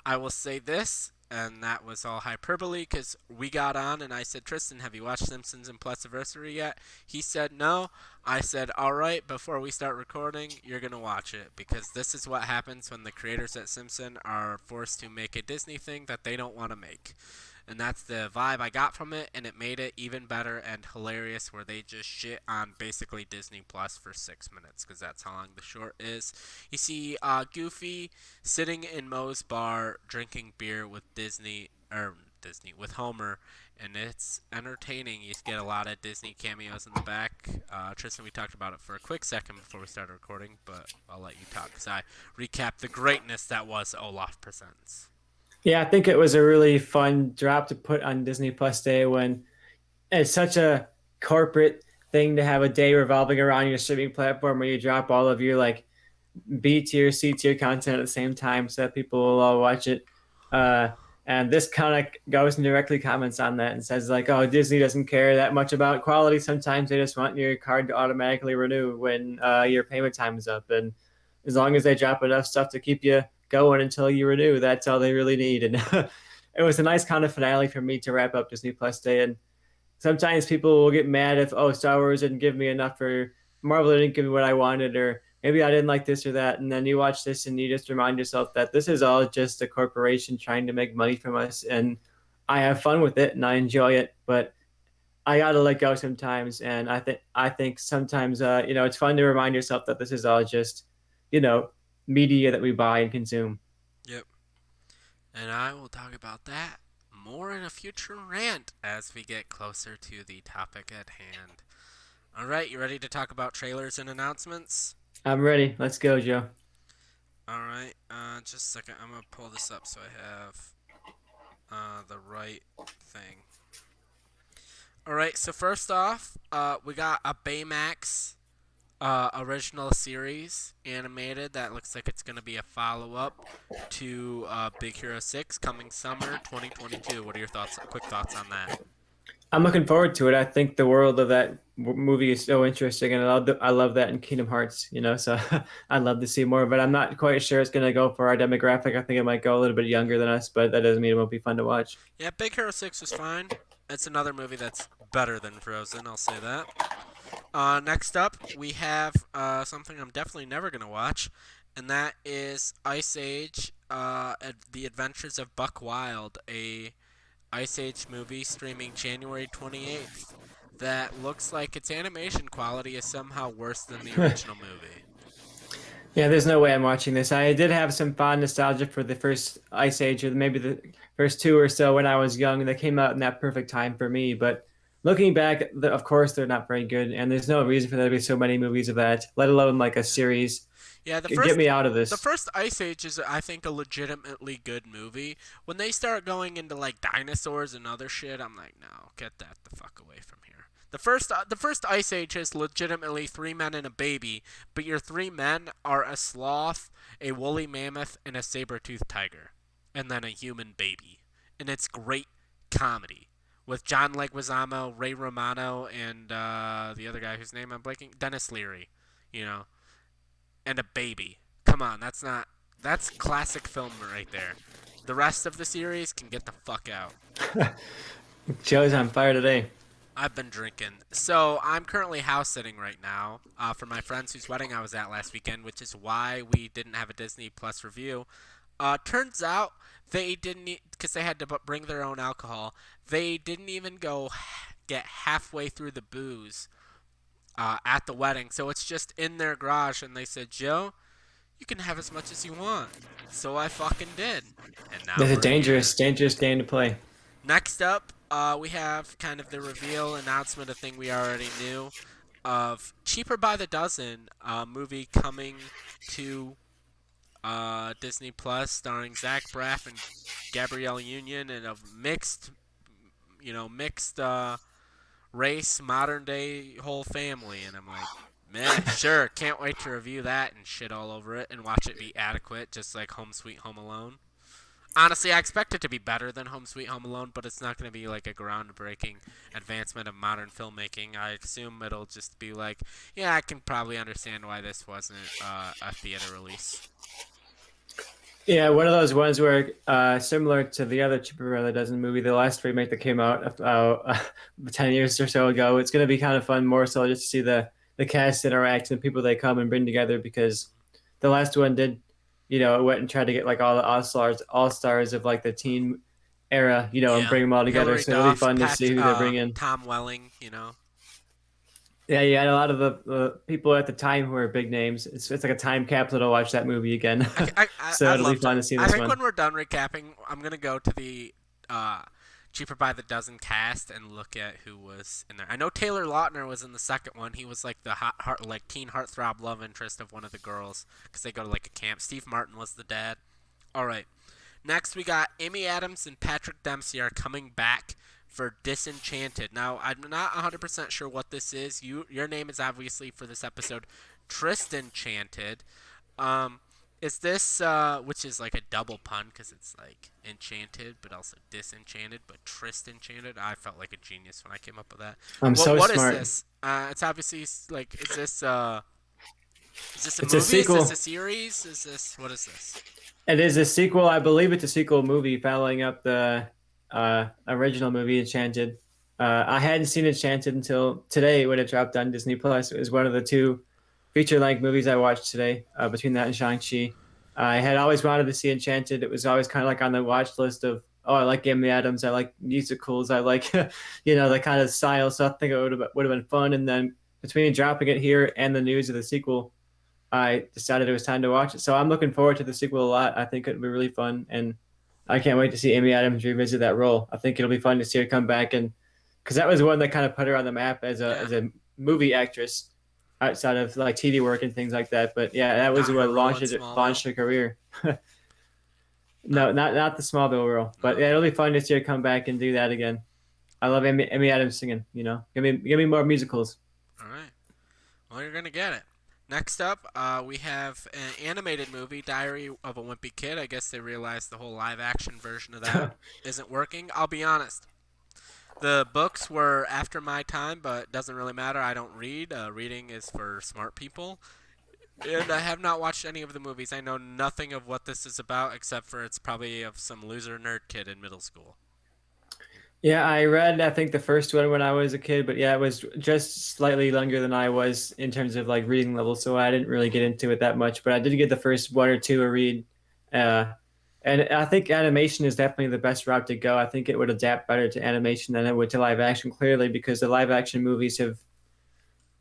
I will say this, and that was all hyperbole because we got on and I said, Tristan, have you watched Simpsons and Plusiversary yet? He said no. I said, all right, before we start recording, you're going to watch it because this is what happens when the creators at Simpson are forced to make a Disney thing that they don't want to make. And that's the vibe I got from it, and it made it even better and hilarious where they just shit on basically Disney Plus for 6 minutes because that's how long the short is. You see Goofy sitting in Moe's bar drinking beer with Disney with Homer, and it's entertaining. You get a lot of Disney cameos in the back. Tristan, we talked about it for a quick second before we started recording, but I'll let you talk because I recapped the greatness that was Olaf Presents. Yeah, I think it was a really fun drop to put on Disney Plus Day when it's such a corporate thing to have a day revolving around your streaming platform where you drop all of your like B tier, C tier content at the same time so that people will all watch it. Uh, and this kind of goes and directly comments on that and says like, oh, Disney doesn't care that much about quality. Sometimes they just want your card to automatically renew when your payment time is up. And as long as they drop enough stuff to keep you going until you renew, that's all they really need. And it was a nice kind of finale for me to wrap up Disney Plus Day. And sometimes people will get mad if, oh, Star Wars didn't give me enough, or Marvel didn't give me what I wanted, or maybe I didn't like this or that. And then you watch this and you just remind yourself that this is all just a corporation trying to make money from us. And I have fun with it and I enjoy it, but I gotta let go sometimes. And I think sometimes it's fun to remind yourself that this is all just you know media that we buy and consume. Yep. And I will talk about that more in a future rant as we get closer to the topic at hand. Alright, you ready to talk about trailers and announcements? I'm ready. Let's go, Joe. Alright, just a second. I'm gonna pull this up so I have the right thing. Alright, so first off, we got a Baymax original series animated that looks like it's going to be a follow up to Big Hero 6 coming summer 2022. What are your thoughts? Quick thoughts on that? I'm looking forward to it. I think the world of that movie is so interesting, and I love that in Kingdom Hearts. So I'd love to see more, but I'm not quite sure it's going to go for our demographic. I think it might go a little bit younger than us, but that doesn't mean it won't be fun to watch. Yeah, Big Hero 6 was fine. It's another movie that's better than Frozen, I'll say that. Next up, we have something I'm definitely never going to watch, and that is Ice Age, The Adventures of Buck Wild, a Ice Age movie streaming January 28th that looks like its animation quality is somehow worse than the original movie. Yeah, there's no way I'm watching this. I did have some fond nostalgia for the first Ice Age, or maybe the first two or so when I was young. They came out in that perfect time for me. But looking back, of course, they're not very good, and there's no reason for there to be so many movies of that, let alone like a Yeah. series. Yeah, Get me out of the this. first Ice Age is I think a legitimately good movie. When they start going into like dinosaurs and other shit, I'm like, no, get that the fuck away from here. The first Ice Age is legitimately three men and a baby, but your three men are a sloth, a woolly mammoth, and a saber-toothed tiger, and then a human baby, and it's great comedy with John Leguizamo, Ray Romano, and the other guy whose name I'm blanking, Dennis Leary. You know, and a baby. Come on, that's classic film right there. The rest of the series can get the fuck out. Joe's on fire today. I've been drinking. So I'm currently house sitting right now for my friend's whose wedding I was at last weekend, which is why we didn't have a Disney Plus review. Turns out they didn't, because they had to bring their own alcohol. They didn't even go get halfway through the booze at the wedding, so it's just in their garage. And they said, "Joe, you can have as much as you want." So I fucking did, and now That's a we're dangerous, here. dangerous game to play. Next up, we have kind of the reveal announcement, a thing we already knew, of Cheaper by the Dozen, a movie coming to Disney Plus, starring Zach Braff and Gabrielle Union, and a mixed race, modern day whole family. And I'm like, meh, sure, can't wait to review that and shit all over it and watch it be adequate, just like Home Sweet Home Alone. Honestly, I expect it to be better than Home Sweet Home Alone, but it's not going to be like a groundbreaking advancement of modern filmmaking. I assume it'll just be like, yeah, I can probably understand why this wasn't a theater release. Yeah, one of those ones where, similar to the other Cheaper by the Dozen movie, the last remake that came out 10 years or so ago, it's going to be kind of fun more so just to see the cast interact and the people they come and bring together because the last one did, it went and tried to get like all the all stars of like the teen era, and Yeah, bring them all together. Hillary So it'll be Duff, fun to see who they bring in. Tom Welling. Yeah, you had a lot of the people at the time who were big names. It's like a time capsule to watch that movie again. So I'd it'll be love to. fun to see I this think one. when we're done recapping, I'm gonna go to the Cheaper by the Dozen cast and look at who was in there. I know Taylor Lautner was in the second one. He was like the hot heart, like teen heartthrob love interest of one of the girls because they go to like a camp. Steve Martin was the dad. All right. Next, we got Amy Adams and Patrick Dempsey are coming back for Disenchanted. Now, I'm not 100% sure what this is. Your name is obviously for this episode Tristan Chanted. Um, is this which is like a double pun because it's like enchanted but also disenchanted, but Tristan Chanted. I felt like a genius when I came up with that. I'm What so what is smart. this? It's obviously like is this a It's a movie? Is this a sequel. series? Is this what is this? It is a sequel. I believe it's a sequel movie following up the original movie Enchanted. I hadn't seen Enchanted until today when it dropped on Disney Plus. It was one of the two feature-length movies I watched today. Between that and Shang-Chi, I had always wanted to see Enchanted. It was always kind of like on the watch list of, oh, I like Amy Adams, I like musicals, I like the kind of style. So I think it would have been fun. And then between dropping it here and the news of the sequel, I decided it was time to watch it. So I'm looking forward to the sequel a lot. I think it'll be really fun, and I can't wait to see Amy Adams revisit that role. I think it'll be fun to see her come back, and because that was one that kind of put her on the map as a Yeah, as a movie actress outside of like TV work and things like that. But yeah, that was not what her role launched in it, Smallville. launched her career. Not No, not the Smallville role, but no. yeah, it'll be fun to see her come back and do that again. I love Amy Adams singing. Give me more musicals. All right. Well, you're gonna get it. Next up, we have an animated movie, Diary of a Wimpy Kid. I guess they realized the whole live-action version of that isn't working. I'll be honest. The books were after my time, but it doesn't really matter. I don't read. Reading is for smart people. And I have not watched any of the movies. I know nothing of what this is about, except for it's probably of some loser nerd kid in middle school. Yeah, I read, I think the first one when I was a kid, but yeah, it was just slightly younger than I was in terms of like reading level, so I didn't really get into it that much. But I did get the first one or two a read, uh, and I think animation is definitely the best route to go. I think it would adapt better to animation than it would to live action, clearly, because the live action movies have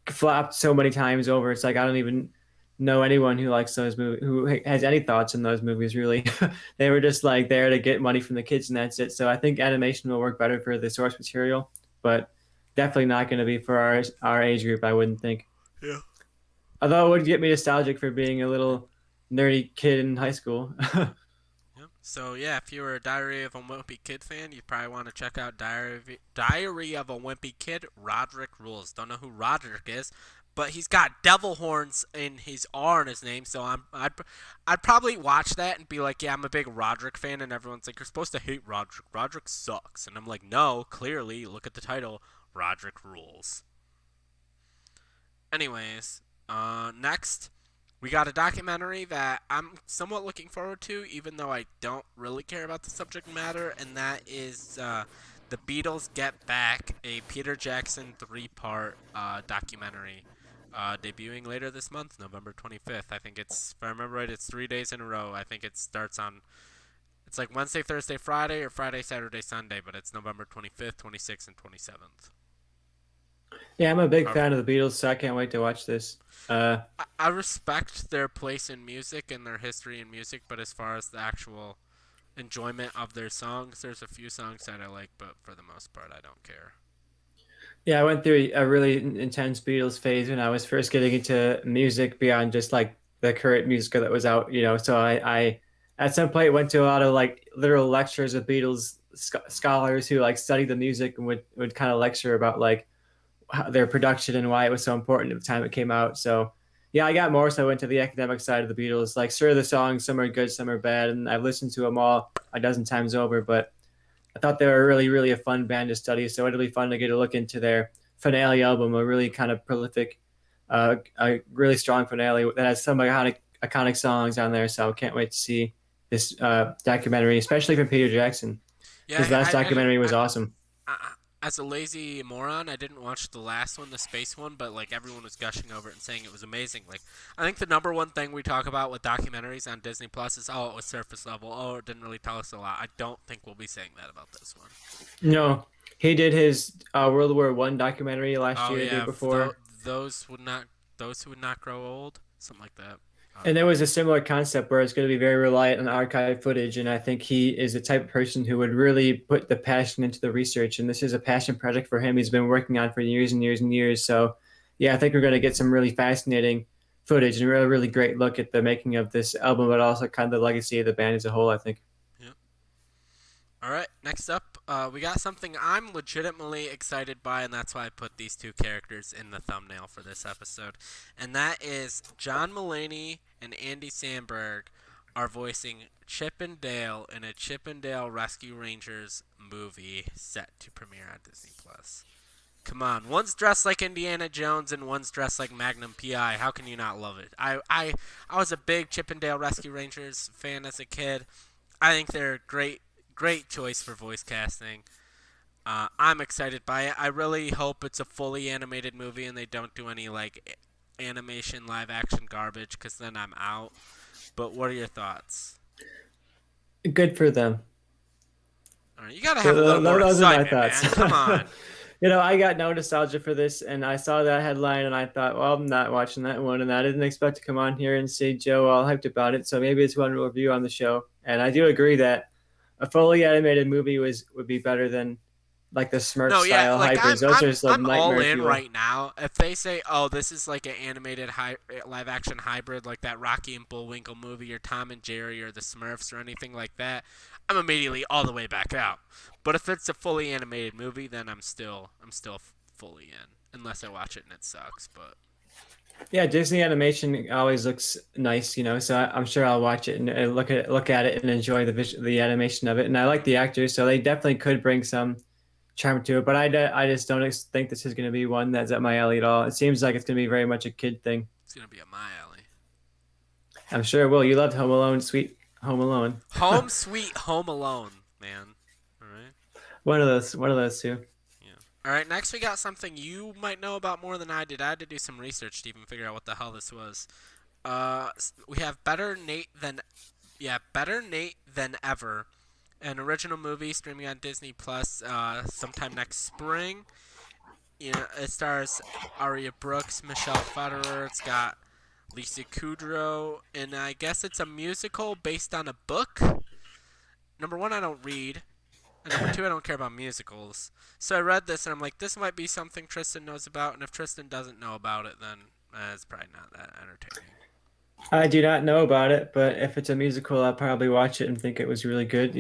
flopped so many times over. It's like I don't even know anyone who likes those movies, who has any thoughts in those movies. Really, they were just like there to get money from the kids, and that's it. So I think animation will work better for the source material, but definitely not going to be for our age group. I wouldn't think. Yeah. Although it would get me nostalgic for being a little nerdy kid in high school. Yep. So yeah, if you were a Diary of a Wimpy Kid fan, you probably want to check out Diary of a Wimpy Kid. Roderick rules. Don't know who Roderick is, but he's got devil horns in his R in his name. So I'd probably watch that and be like, yeah, I'm a big Roderick fan, and everyone's like, you're supposed to hate Roderick. Roderick sucks, and I'm like, no, clearly, look at the title, Roderick rules. Anyways, next We got a documentary that I'm somewhat looking forward to, even though I don't really care about the subject matter, and that is The Beatles Get Back, a Peter Jackson three-part documentary debuting later this month, November 25th. I think it's, if I remember right, it's 3 days in a row. I think it starts on, it's like Wednesday, Thursday, Friday, or Friday, Saturday, Sunday, but it's November 25th, 26th, and 27th. Yeah, I'm a big Of fan of the Beatles, so I can't wait to watch this. I respect their place in music and their history in music, but as far as the actual enjoyment of their songs, there's a few songs that I like, but for the most part, I don't care. Yeah, I went through a really intense Beatles phase when I was first getting into music beyond just like the current music that was out, So I at some point went to a lot of like literal lectures of Beatles scholars who like studied the music and would kind of lecture about like their production and why it was so important at the time it came out. So yeah, I got more so into the academic side of the Beatles. Like, sure, the songs, some are good, some are bad, and I've listened to them all a dozen times over. But I thought they were really, really a fun band to study. So it'll be fun to get a look into their finale album, a really kind of prolific, a really strong finale that has some iconic songs on there. So I can't wait to see this documentary, especially from Peter Jackson. Yeah, His last I didn't. documentary was awesome. As a lazy moron, I didn't watch the last one, the space one, but like everyone was gushing over it and saying it was amazing. Like, I think the number one thing we talk about with documentaries on Disney Plus is, oh, it was surface level. Oh, it didn't really tell us a lot. I don't think we'll be saying that about this one. No, he did his World War I documentary last Oh year, the year yeah, before, those would not, those who would not grow old, something like that. and there was a similar concept where it's going to be very reliant on archive footage. And I think he is the type of person who would really put the passion into the research. And this is a passion project for him. He's been working on for years and years and years. So, yeah, I think we're going to get some really fascinating footage and a really, really great look at the making of this album, but also kind of the legacy of the band as a whole, I think. Yeah. All right, next up, we got something I'm legitimately excited by, and that's why I put these two characters in the thumbnail for this episode. And that is John Mulaney and Andy Samberg are voicing Chip and Dale in a Chip and Dale Rescue Rangers movie set to premiere on Disney Plus. Come on, one's dressed like Indiana Jones and one's dressed like Magnum PI. How can you not love it? I was a big Chip and Dale Rescue Rangers fan as a kid. I think they're great choice for voice casting. I'm excited by it. I really hope it's a fully animated movie and they don't do any like animation live action garbage, because then I'm out. But what are your thoughts? Good for them. All right, you gotta have a little more Those are my excitement, thoughts. man. Come on. I got no nostalgia for this, and I saw that headline, and I thought, well, I'm not watching that one, and I didn't expect to come on here and see Joe all hyped about it. So maybe it's one we'll review on the show. And I do agree that a fully animated movie would be better than like the Smurf No, yeah, style like hybrids. Those are just a I'm all nightmare in fuel. right now. If they say, "Oh, this is like an animated live action hybrid, like that Rocky and Bullwinkle movie, or Tom and Jerry, or the Smurfs, or anything like that," I'm immediately all the way back out. But if it's a fully animated movie, then I'm still fully in, unless I watch it and it sucks. But Yeah, Disney animation always looks nice, so I'm sure I'll watch it and look at it and enjoy the animation of it. And I like the actors, so they definitely could bring some charm to it. But I just don't think this is going to be one that's at my alley at all. It seems like it's going to be very much a kid thing. it's gonna be a my alley. I'm sure it will. You loved Home Alone, Sweet Home Alone. Home Sweet Home Alone, man. All right. One of those two. Yeah. All right. Next, we got something you might know about more than I did. I had to do some research to even figure out what the hell this was. We have Better Nate Than Ever, an original movie streaming on Disney Plus sometime next spring. It stars Aria Brooks, Michelle Pfeiffer. It's got Lisa Kudrow, and I guess it's a musical based on a book. Number one, I don't read. And number two, I don't care about musicals. So I read this and I'm like, this might be something Tristan knows about, and if Tristan doesn't know about it, then it's probably not that entertaining. I do not know about it, but if it's a musical, I'll probably watch it and think it was really good.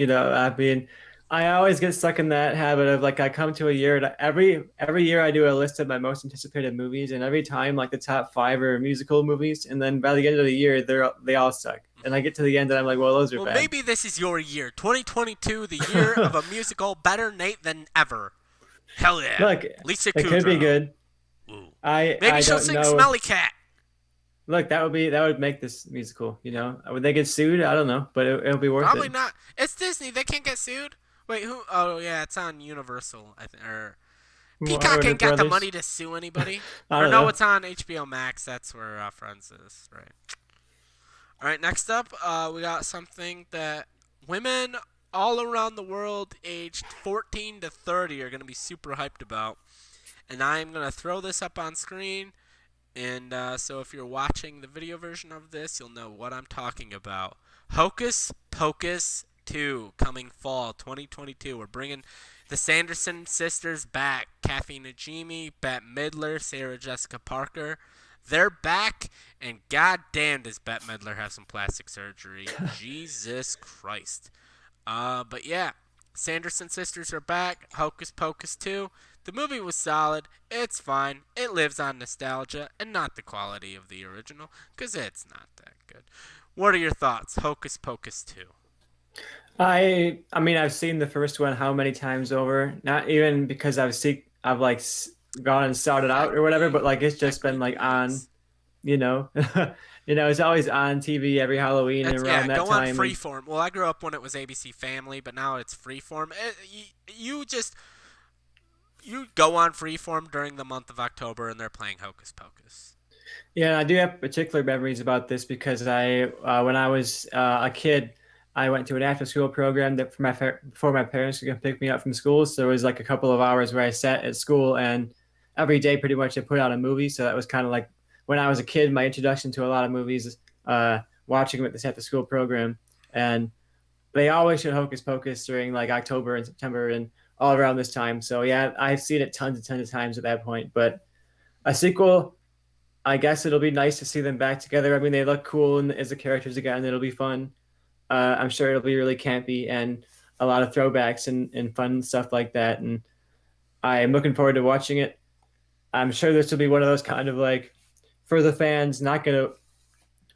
I always get stuck in that habit of like I come to a year and every year I do a list of my most anticipated movies, and every time like the top five are musical movies, and then by the end of the year they all suck, and I get to the end and I'm like, well, those are Well, bad. maybe this is your year. 2022, the year of a musical. Better Nate Than Ever. Hell yeah. Look, Lisa it could be Kudrow. good. Ooh. I Maybe I she'll don't sing know. Smelly Cat. Look, that would make this musical. You know, would they get sued? I don't know, but it'll be worth Probably it. not. It's Disney. They can't get sued. Wait, who? Oh yeah, it's on Universal. I think or Peacock Warner ain't got the Brothers. money to sue anybody. I Or don't no, know. it's on HBO Max. That's where Friends is. Right. All right. Next up, we got something that women all around the world, aged 14 to 30, are gonna be super hyped about. And I'm gonna throw this up on screen. And so if you're watching the video version of this, you'll know what I'm talking about. Hocus Pocus 2 coming fall 2022. We're bringing the Sanderson sisters back. Kathy Najimy, Bette Midler, Sarah Jessica Parker. They're back, and goddamn does Bette Midler have some plastic surgery. Jesus Christ. But yeah, Sanderson sisters are back. Hocus Pocus 2. The movie was solid. It's fine. It lives on nostalgia and not the quality of the original, because it's not that good. What are your thoughts? Hocus Pocus 2. I mean, I've seen the first one how many times over? Not even because I've like gone and sought it out or whatever, but like it's just been Technically like on, movies. you know, it's always on TV every Halloween That's around yeah. that Go on time, and Freeform. Well, I grew up when it was ABC Family, but now it's Freeform. You just you go on Freeform during the month of October, and they're playing Hocus Pocus. yeah, I do have particular memories about this because when I was a kid, I went to an after-school program that before my parents could come pick me up from school. So it was like a couple of hours where I sat at school, and every day pretty much they put out a movie. So that was kind of like when I was a kid, my introduction to a lot of movies, watching them at this after-school program, and they always showed Hocus Pocus during like October and September and all around this time. So yeah, I've seen it tons and tons of times at that point, but. A sequel, I guess it'll be nice to see them back together. I mean, they look cool as the characters again. It'll be fun. I'm sure it'll be really campy and a lot of throwbacks and fun stuff like that. And I am looking forward to watching it. I'm sure this will be one of those kind of like for the fans, not going to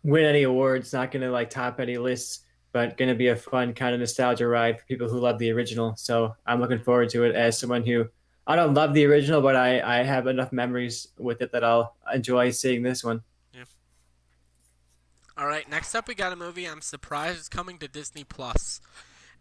win any awards, not going to like top any lists, but going to be a fun kind of nostalgia ride for people who love the original. So I'm looking forward to it as someone who I don't love the original, but I have enough memories with it that I'll enjoy seeing this one. Yeah. All right. Next up, we got a movie I'm surprised is coming to Disney Plus,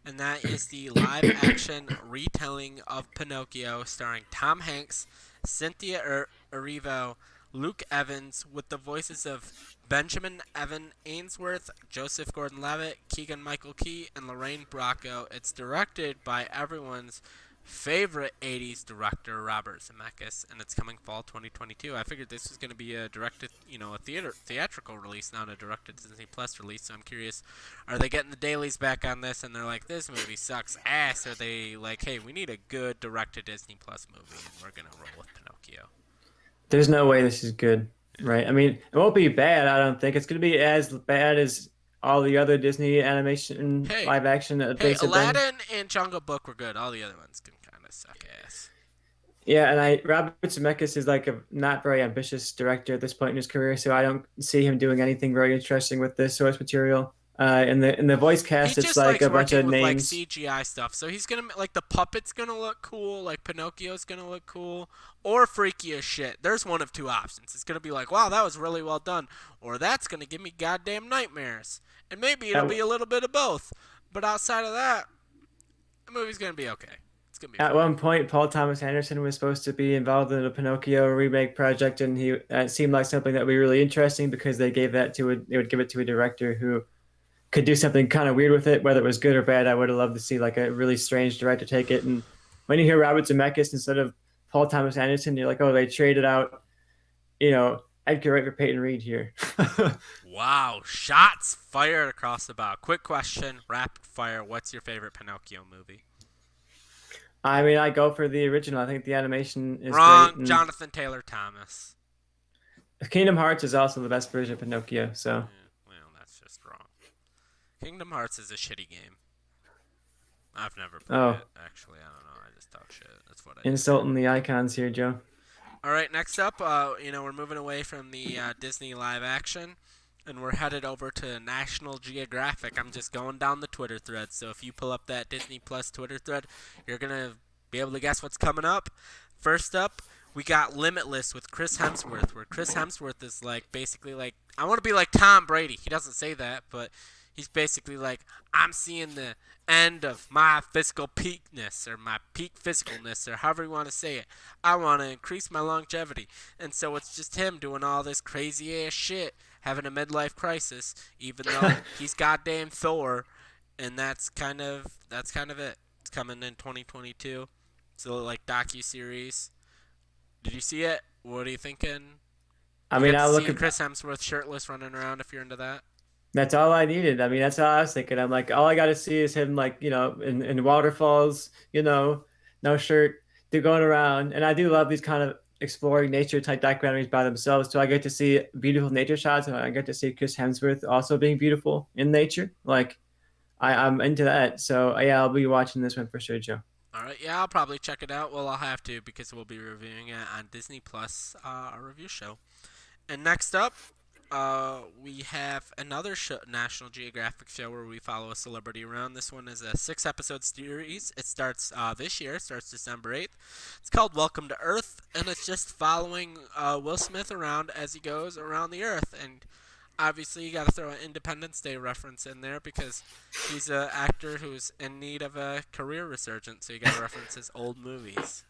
and that is the live-action retelling of Pinocchio, starring Tom Hanks, Cynthia Erivo, Luke Evans, with the voices of Benjamin Evan Ainsworth, Joseph Gordon-Levitt, Keegan-Michael Key, and Lorraine Bracco. It's directed by everyone's favorite 80s director, Robert Zemeckis, and it's coming fall 2022. I figured this was going to be a directed, a theatrical release, not a directed Disney Plus release, so I'm curious, are they getting the dailies back on this and they're like, this movie sucks ass? Or are they like, hey, we need a good directed Disney Plus movie and we're going to roll with Pinocchio? There's no way this is good, right? I mean, it won't be bad. I don't think it's going to be as bad as all the other Disney animation Hey, live action hey, updates have been. Aladdin and Jungle Book were good. All the other ones can kind of suck ass. Yeah, and Robert Zemeckis is like a not very ambitious director at this point in his career, so I don't see him doing anything very interesting with this source material. In the voice He cast, it's just like likes a bunch working of with like names. CGI stuff. So he's gonna like the puppet's gonna look cool, like Pinocchio's gonna look cool, or freaky as shit. There's one of two options. It's gonna be like, wow, that was really well done, or that's gonna give me goddamn nightmares. And maybe it'll At, be a little bit of both. But outside of that, the movie's gonna be okay. It's gonna be at fine. one point, Paul Thomas Anderson was supposed to be involved in a Pinocchio remake project, and he it seemed like something that would be really interesting because they would give it to a director who could do something kind of weird with it, whether it was good or bad. I would have loved to see like a really strange director take it. And when you hear Robert Zemeckis instead of Paul Thomas Anderson, you're like, oh, they traded out, Edgar Wright for Peyton Reed here. Wow, shots fired across the bow. Quick question, rapid fire. What's your favorite Pinocchio movie? I mean, I go for the original. I think the animation is great, Wrong, and Jonathan Taylor Thomas. Kingdom Hearts is also the best version of Pinocchio. So Well, that's just wrong. Kingdom Hearts is a shitty game. I've never played oh, it, actually. I don't know. I just talk shit. That's what I do. insulting the icons here, Joe. All right, next up, we're moving away from the Disney live action, and we're headed over to National Geographic. I'm just going down the Twitter thread, so if you pull up that Disney Plus Twitter thread, you're gonna be able to guess what's coming up. First up, we got Limitless with Chris Hemsworth, where Chris Hemsworth is like basically like I want to be like Tom Brady. He doesn't say that, but he's basically like, I'm seeing the end of my physical peakness or my peak physicalness or however you want to say it. I want to increase my longevity. And so it's just him doing all this crazy ass shit, having a midlife crisis, even though he's goddamn Thor, and that's kind of it. It's coming in 2022. So like docu series. Did you see it? What are you thinking? I You mean, get to I look see at Chris Hemsworth shirtless running around if you're into that. that's all I needed. I mean, that's all I was thinking. I'm like, all I got to see is him, like, in waterfalls, no shirt, do going around. And I do love these kind of exploring nature type documentaries by themselves. So I get to see beautiful nature shots, and I get to see Chris Hemsworth also being beautiful in nature. Like, I'm into that. So yeah, I'll be watching this one for sure, Joe. All right, yeah, I'll probably check it out. Well, I'll have to because we'll be reviewing it on Disney Plus, a review show. And next up, we have another National Geographic show where we follow a celebrity around. This one is a 6 episode series. It starts this year, starts December 8th. It's called Welcome to Earth, and it's just following Will Smith around as he goes around the Earth. And obviously, you got to throw an Independence Day reference in there because he's an actor who's in need of a career resurgence, so you got to reference his old movies.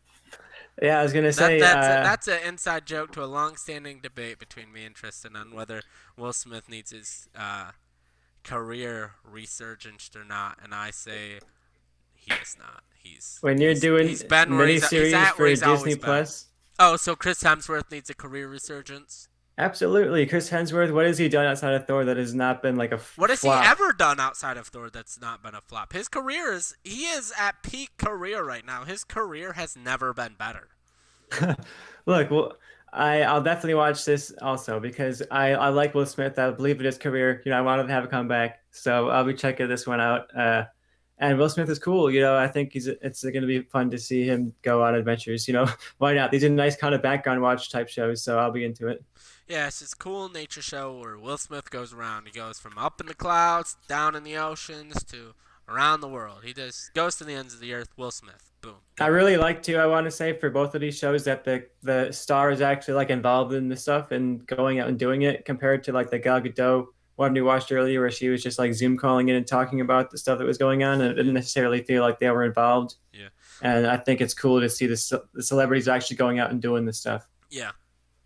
Yeah, I was gonna That say, that's an inside joke to a long-standing debate between me and Tristan on whether Will Smith needs his career resurgence or not, and I say he does not. when you're doing He's been where he's miniseries at where for he's Disney always been. Plus, Oh, so Chris Hemsworth needs a career resurgence. absolutely. Chris Hemsworth, what has he done outside of Thor that has not been like a What has he flop? ever done outside of Thor that's not been a flop? His career is he is at peak career right now. His career has never been better. Look, well, I'll definitely watch this also because I like Will Smith. I believe in his career. I wanted to have a comeback, so I'll be checking this one out. And Will Smith is cool. I think it's going to be fun to see him go on adventures. Why not? These are nice kind of background watch type shows, so I'll be into it. Yeah, it's this cool nature show where Will Smith goes around. He goes from up in the clouds, down in the oceans, to around the world. He just goes to the ends of the earth. Will Smith. Boom. I Done. really like to. I want to say for both of these shows that the star is actually like involved in the stuff and going out and doing it compared to like the Gal Gadot one we watched earlier where she was just like Zoom calling in and talking about the stuff that was going on and it didn't necessarily feel like they were involved. Yeah. And I think it's cool to see the celebrities actually going out and doing this stuff. Yeah,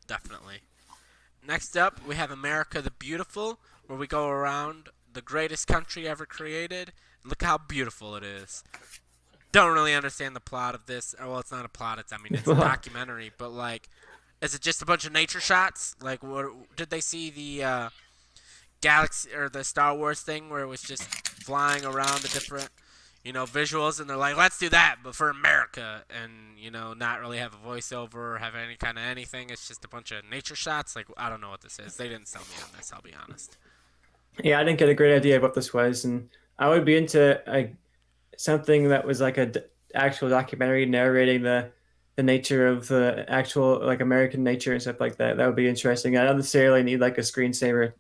definitely. Next up, we have America the Beautiful, where we go around the greatest country ever created. Look how beautiful it is. Don't really understand the plot of this. Well, it's not a plot. It's a documentary. But like, is it just a bunch of nature shots? Like, what did they see the Galaxy or the Star Wars thing where it was just flying around the different, visuals, and they're like, let's do that, but for America, and not really have a voiceover or have any kind of anything. It's just a bunch of nature shots. Like, I don't know what this is. They didn't sell me on this. I'll be honest. Yeah, I didn't get a great idea of what this was, and I would be into something that was like actual documentary narrating the nature of the actual like American nature and stuff like that. That would be interesting. I don't necessarily need like a screensaver.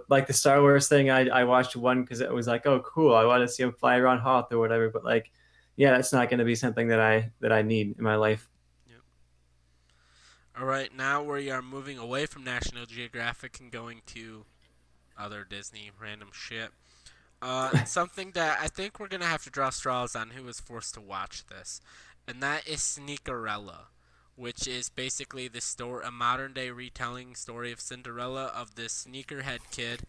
Like the Star Wars thing. I watched one because it was like, oh, cool. I want to see him fly around Hoth or whatever. But like, yeah, that's not going to be something that I need in my life. Yep. All right, now we are moving away from National Geographic and going to other Disney random shit. And something that I think we're gonna have to draw straws on who was forced to watch this, and that is Sneakerella, which is basically a modern day retelling story of Cinderella of this sneakerhead kid,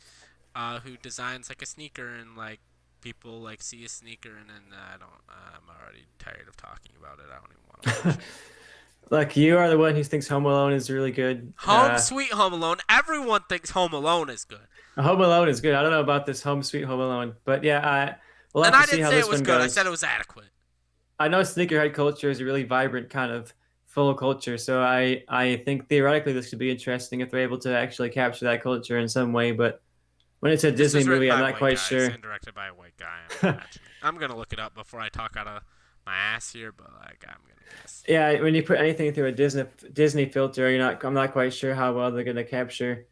who designs like a sneaker and like people like see a sneaker and then I don't. I'm already tired of talking about it. I don't even want to watch it. Look, you are the one who thinks Home Alone is really good. Home Sweet Home Alone. Everyone thinks Home Alone is good, Home Alone is good. I don't know about this Home Sweet Home Alone, but yeah, we'll and have to I see didn't how say it this was one good. I said goes. it was adequate. I know sneakerhead culture is a really vibrant kind of full culture, so I think theoretically this could be interesting if they're able to actually capture that culture in some way. But when it's a This Disney was written movie, I'm by not white quite guys sure. and directed by a white guy. I'm imagining. I'm gonna look it up before I talk out of my ass here, but like I'm gonna guess. Yeah, when you put anything through a Disney filter, I'm not quite sure how well they're going to capture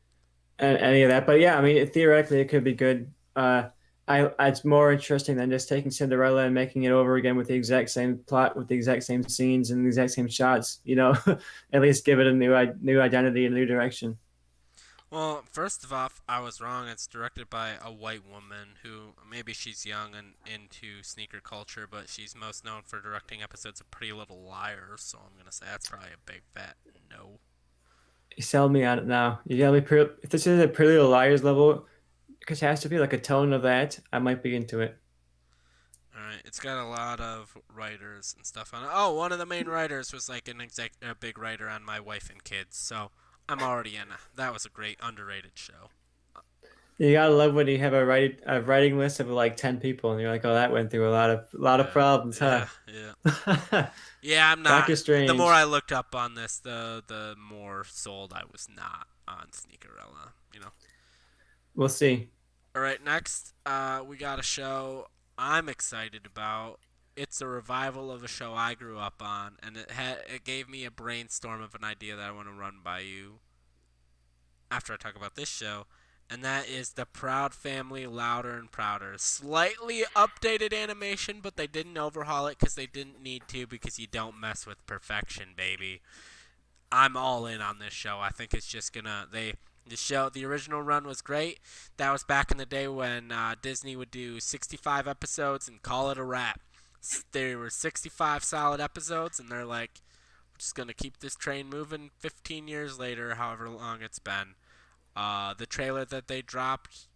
any of that. But yeah, I mean, theoretically, it could be good. It's more interesting than just taking Cinderella and making it over again with the exact same plot, with the exact same scenes and the exact same shots. At least give it a new identity and a new direction. Well, first of all, I was wrong. It's directed by a white woman who maybe she's young and into sneaker culture, but she's most known for directing episodes of Pretty Little Liars. So I'm gonna say that's probably a big fat no. You sell me on it now. You tell me if this is a Pretty Little Liars level catastrophe, like a tone of that, I might be into it. All right, it's got a lot of writers and stuff on it. Oh, one of the main writers was like a big writer on My Wife and Kids. So I'm already in. That was a great underrated show. You gotta love when you have a writing list of like 10 people, and you're like, oh, that went through a lot of Yeah, problems, huh? yeah, yeah. Yeah, I'm not. Doctor The more Strange. I looked up on this, the more sold I was not on Sneakerella. You know. We'll see. All right, next, we got a show I'm excited about. It's a revival of a show I grew up on, and it gave me a brainstorm of an idea that I want to run by you after I talk about this show, and that is the Proud Family Louder and Prouder. Slightly updated animation, but they didn't overhaul it because they didn't need to because you don't mess with perfection, baby. I'm all in on this show. I think it's just gonna the original run was great. That was back in the day when Disney would do 65 episodes and call it a wrap. There were 65 solid episodes, and they're like, we're just gonna keep this train moving. 15 years later, however long it's been, the trailer that they dropped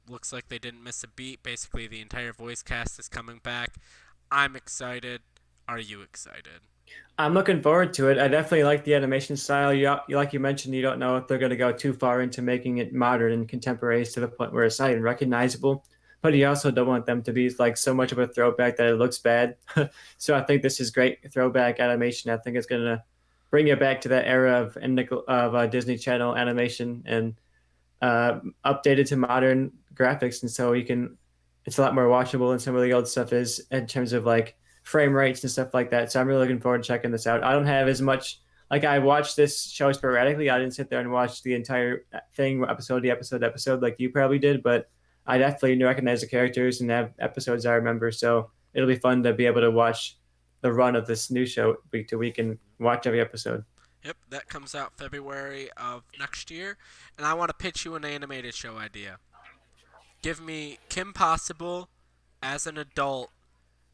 looks like they didn't miss a beat. Basically, the entire voice cast is coming back. I'm excited. Are you excited? I'm looking forward to it. I definitely like the animation style. Like you mentioned, you don't know if they're going to go too far into making it modern and contemporary to the point where it's not even recognizable. But you also don't want them to be like so much of a throwback that it looks bad. So I think this is great throwback animation. I think it's going to bring you back to that era of Disney Channel animation and updated to modern graphics, and so you can. It's a lot more watchable than some of the old stuff is in terms of like frame rates and stuff like that. So I'm really looking forward to checking this out. I don't have as much like I watched this show sporadically. I didn't sit there and watch the entire thing episode like you probably did, but I definitely recognize the characters and have episodes I remember. So it'll be fun to be able to watch the run of this new show week to week and watch every episode. Yep, that comes out February of next year. And I want to pitch you an animated show idea. Give me Kim Possible as an adult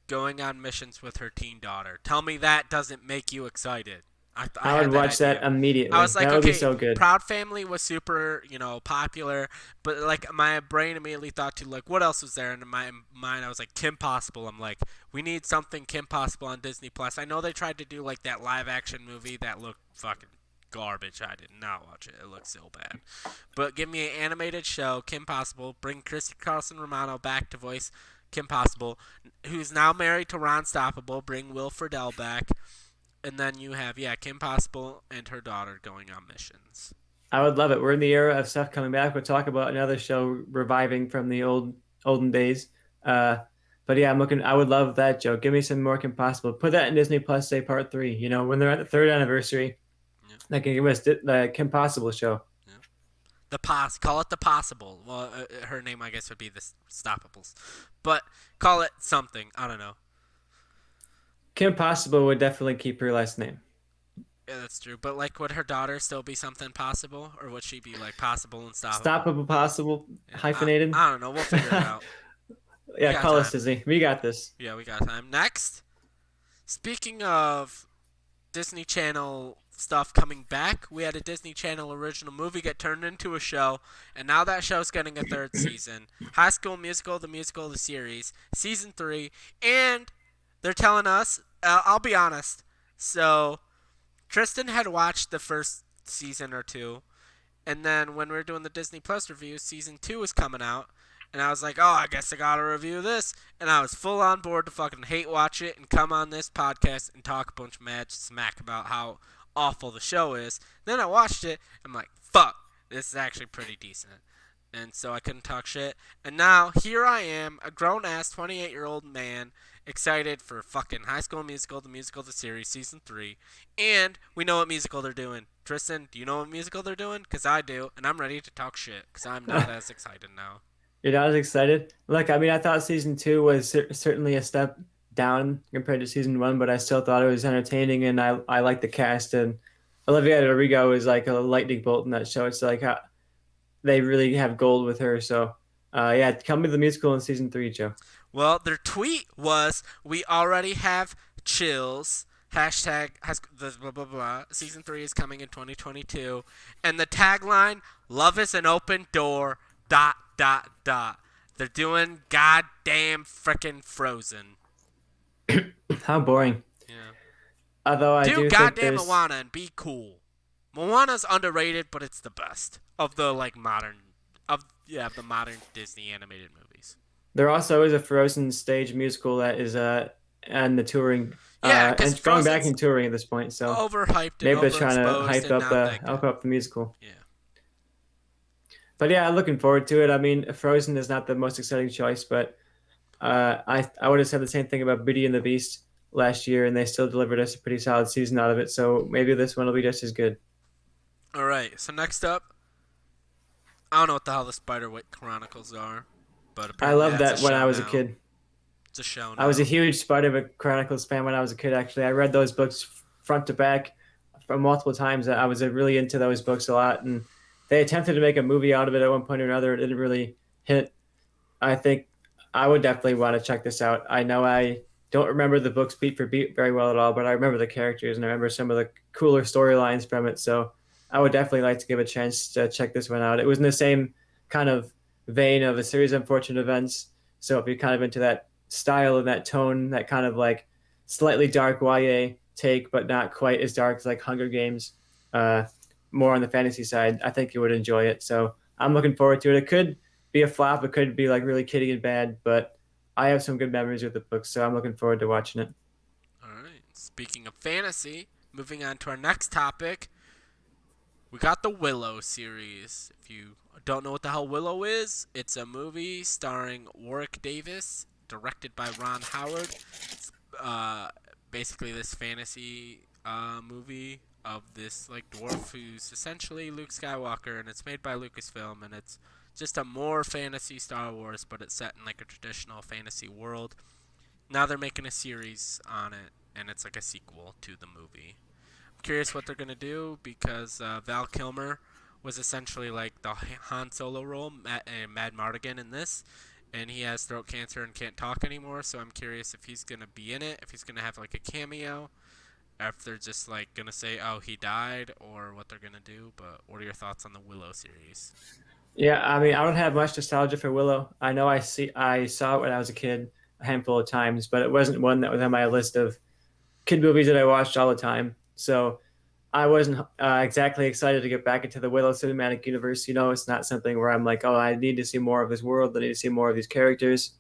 going on missions with her teen daughter. Tell me that doesn't make you excited. I I would had that watch that idea. I immediately. was like, That would be okay, so good. Proud Family was super, popular, but like my brain immediately thought to like, what else was there? And in my mind, I was like, Kim Possible. I'm like, we need something Kim Possible on Disney Plus. I know they tried to do like that live action movie that looked fucking garbage. I did not watch it. It looked so bad. But give me an animated show, Kim Possible. Bring Christy Carlson Romano back to voice Kim Possible, who's now married to Ron Stoppable. Bring Will Friedle back, and then you have Kim Possible and her daughter going on missions. I would love it. We're in the era of stuff coming back. We'll talk about another show reviving from the olden days. Uh, but yeah, I'm looking. I would love that, Joe. Give me some more Kim Possible. Put that in Disney Plus, say part three. You know, when they're at the third anniversary, Yeah, they can give us the Kim Possible show. yeah. Call it the Possible. Well, her name I guess would be the Stoppables, but call it something. I don't know. Kim Possible would definitely keep her last name. Yeah, that's true. But like, would her daughter still be something possible, or would she be like possible and stoppable? Stoppable Possible Yeah, hyphenated. I don't know. We'll figure it out. We Yeah, got call us time. Disney. We got this. Yeah, we got time. Next, speaking of Disney Channel stuff coming back, we had a Disney Channel original movie get turned into a show, and now that show's getting a third season. High School Musical, the musical, the series, season 3, and they're telling us, I'll be honest. So, Tristan had watched the first season or two, and then when we were doing the Disney Plus review, season 2 was coming out. And I was like, oh, I guess I gotta review this. And I was full on board to fucking hate watch it and come on this podcast and talk a bunch of mad smack about how awful the show is. Then I watched it. I'm like, fuck, this is actually pretty decent. And so I couldn't talk shit. And now here I am, a grown ass 28-year-old man, excited for fucking High School Musical, the series, season 3. And we know what musical they're doing. Tristan, do you know what musical they're doing? Because I do. And I'm ready to talk shit. Because I'm not as excited now. You're not as excited. Look, I mean, I thought season two was certainly a step down compared to season one, but I still thought it was entertaining, and I like the cast, and Olivia Rodrigo is like a lightning bolt in that show. It's like they really have gold with her. So, yeah, come to the musical in season 3, Joe. Well, their tweet was, "We already have chills." Hashtag has the blah blah blah. Season 3 is coming in 2022, and the tagline: "Love is an open door." Dot dot dot. They're doing goddamn frickin' Frozen. How boring. Yeah. Although I Do do think goddamn there's Moana and be cool. Moana's underrated, but it's the best of the like modern the modern Disney animated movies. there also is a Frozen stage musical that is and the touring Yeah, because and going back Frozen's in touring at this point. So overhyped and maybe they're trying to overexposed and not that good. hype up the musical. Yeah. But yeah, I'm looking forward to it. I mean, Frozen is not the most exciting choice, but I would have said the same thing about Beauty and the Beast last year, and they still delivered us a pretty solid season out of it. So maybe this one will be just as good. All right. So next up, I don't know what the hell the Spiderwick Chronicles are, but I apparently loved that's a that when I show was a now. kid. It's a show I was a now. huge Spider Chronicles fan when I was a kid. Actually, I read those books front to back from multiple times. I was really into those books a lot, and they attempted to make a movie out of it at one point or another. It didn't really hit. I think I would definitely want to check this out. I know I don't remember the books beat for beat very well at all, but I remember the characters and I remember some of the cooler storylines from it. So I would definitely like to give a chance to check this one out. It was in the same kind of vein of a series of unfortunate events. So if you're kind of into that style and that tone, that kind of like slightly dark YA take, but not quite as dark as like Hunger Games, uh, more on the fantasy side, I think you would enjoy it. So I'm looking forward to it. It could be a flop. It could be like really kiddie and bad, but I have some good memories with the book, so I'm looking forward to watching it. All right. Speaking of fantasy, moving on to our next topic, we got the Willow series. If you don't know what the hell Willow is, it's a movie starring Warwick Davis, directed by Ron Howard. It's basically this fantasy movie of this like dwarf who's essentially Luke Skywalker, and it's made by Lucasfilm, and it's just a more fantasy Star Wars, but it's set in like a traditional fantasy world. Now they're making a series on it, and it's like a sequel to the movie. Curious what they're gonna do because Val Kilmer was essentially like the Han Solo role, Mad Mardigan in this, and he has throat cancer and can't talk anymore. So I'm curious if he's gonna be in it, if he's gonna have like a cameo, if they're just like gonna say, "Oh, he died," or what they're gonna do. But what are your thoughts on the Willow series? Yeah, I mean, I don't have much nostalgia for Willow. I know I saw it when I was a kid a handful of times, but it wasn't one that was on my list of kid movies that I watched all the time. So I wasn't exactly excited to get back into the Willow cinematic universe. You know, it's not something where I'm like, oh, I need to see more of this world. I need to see more of these characters.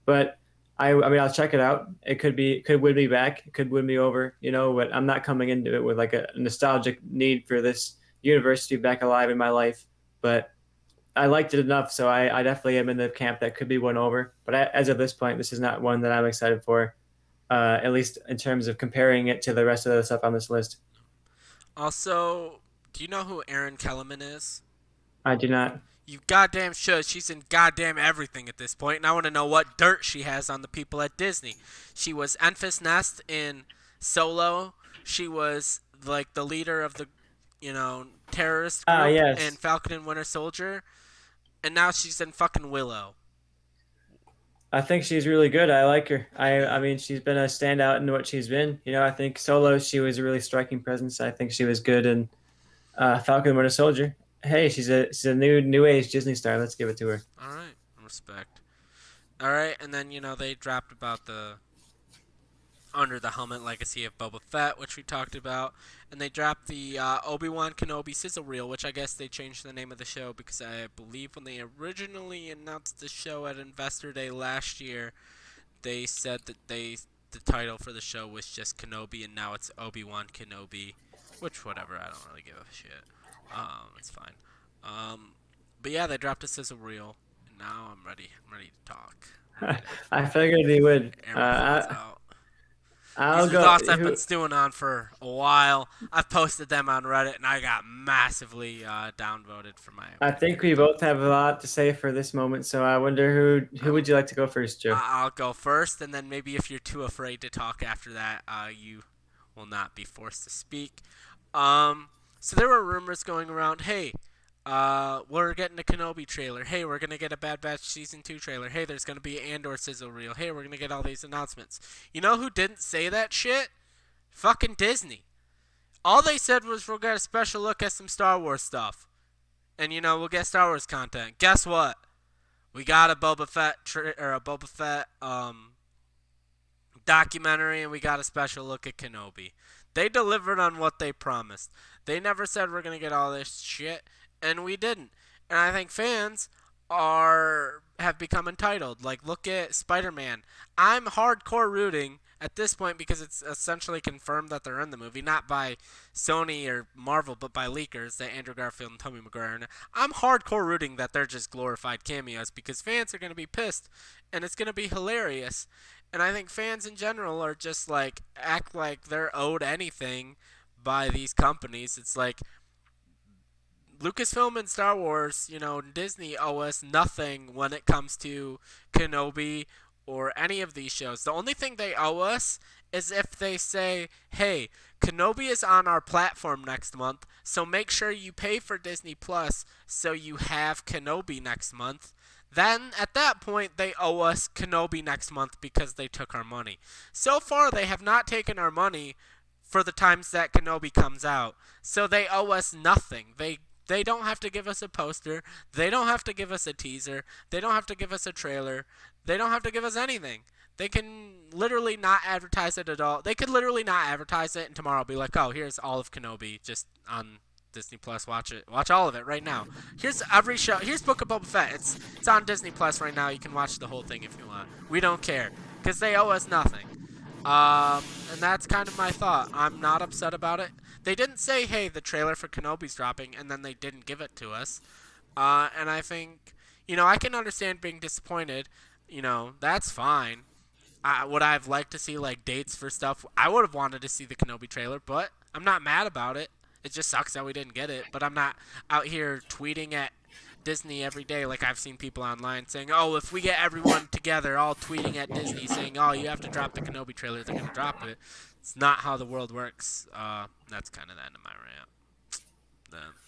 But I mean, I'll check it out. Could win me back. It could win me over. You know, but I'm not coming into it with like a nostalgic need for this universe to be back alive in my life. But I liked it enough, so I definitely am in the camp that could be won over. But as of this point, this is not one that I'm excited for. At least in terms of comparing it to the rest of the stuff on this list. Also, do you know who Erin Kellerman is? I do not. You goddamn should. She's in goddamn everything at this point, and I want to know what dirt she has on the people at Disney. She was Enfys Nest in Solo. She was like the leader of the, terrorist Ah, group in yes. Falcon and Winter Soldier, and now she's in fucking Willow. I think she's really good. I like her. I Yeah. mean, she's been a standout in what she's been. You know, I think Solo, she was a really striking presence. I think she was good in Falcon and Winter Soldier. Hey, she's a new age Disney star. Let's give it to her. All right. Respect. All right, and then they dropped about the Under the Helmet Legacy of Boba Fett, which we talked about, and they dropped the Obi-Wan Kenobi sizzle reel, which I guess they changed the name of the show because I believe when they originally announced the show at Investor Day last year, they said that the title for the show was just Kenobi, and now it's Obi-Wan Kenobi, which whatever, I don't really give a shit. It's fine. Um, but yeah, they dropped a sizzle reel, and now I'm ready. I'm ready to talk. I'm ready I figured he would. to air my thoughts out. I'll These are go. thoughts I've been stewing on for a while. I've posted them on Reddit, and I got massively downvoted for my I opinion. think we both have a lot to say for this moment. So I wonder who Um, would you like to go first, Joe? I'll go first, and then maybe if you're too afraid to talk after that, you will not be forced to speak. Um, so there were rumors going around. Hey, we're getting a Kenobi trailer. Hey, we're gonna get a Bad Batch season 2 trailer. Hey, there's gonna be an Andor sizzle reel. Hey, we're gonna get all these announcements. You know who didn't say that shit? Fucking Disney. All they said was we'll get a special look at some Star Wars stuff, and we'll get Star Wars content. Guess what? We got a Boba Fett or a Boba Fett documentary, and we got a special look at Kenobi. They delivered on what they promised. They never said we're gonna get all this shit, and we didn't. And I think fans have become entitled. Like, look at Spider-Man. I'm hardcore rooting at this point because it's essentially confirmed that they're in the movie, not by Sony or Marvel, but by leakers that Andrew Garfield and Tobey Maguire are in it. I'm hardcore rooting that they're just glorified cameos because fans are going to be pissed and it's going to be hilarious. And I think fans in general are just like act like they're owed anything by these companies. It's like Lucasfilm and Star Wars, Disney owe us nothing when it comes to Kenobi or any of these shows. The only thing they owe us is if they say, hey, Kenobi is on our platform next month, so make sure you pay for Disney Plus so you have Kenobi next month. Then, at that point, they owe us Kenobi next month because they took our money. So far, they have not taken our money for the times that Kenobi comes out. So they owe us nothing. They don't have to give us a poster. They don't have to give us a teaser. They don't have to give us a trailer. They don't have to give us anything. They can literally not advertise it at all. They could literally not advertise it and tomorrow be like, oh, here's all of Kenobi just on Disney Plus. Watch it. Watch all of it right now. Here's every show. Here's Book of Boba Fett. It's on Disney Plus right now. You can watch the whole thing if you want. We don't care because they owe us nothing. And that's kind of my thought. I'm not upset about it. They didn't say, hey, the trailer for Kenobi's dropping, and then they didn't give it to us. And I think, I can understand being disappointed. That's fine. Would I have liked to see, like, dates for stuff? I would have wanted to see the Kenobi trailer, but I'm not mad about it. It just sucks that we didn't get it, but I'm not out here tweeting at Disney every day like I've seen people online saying, oh, if we get everyone together all tweeting at Disney saying, oh, you have to drop the Kenobi trailer, they're going to drop it. It's not how the world works. That's kind of the end of my rant.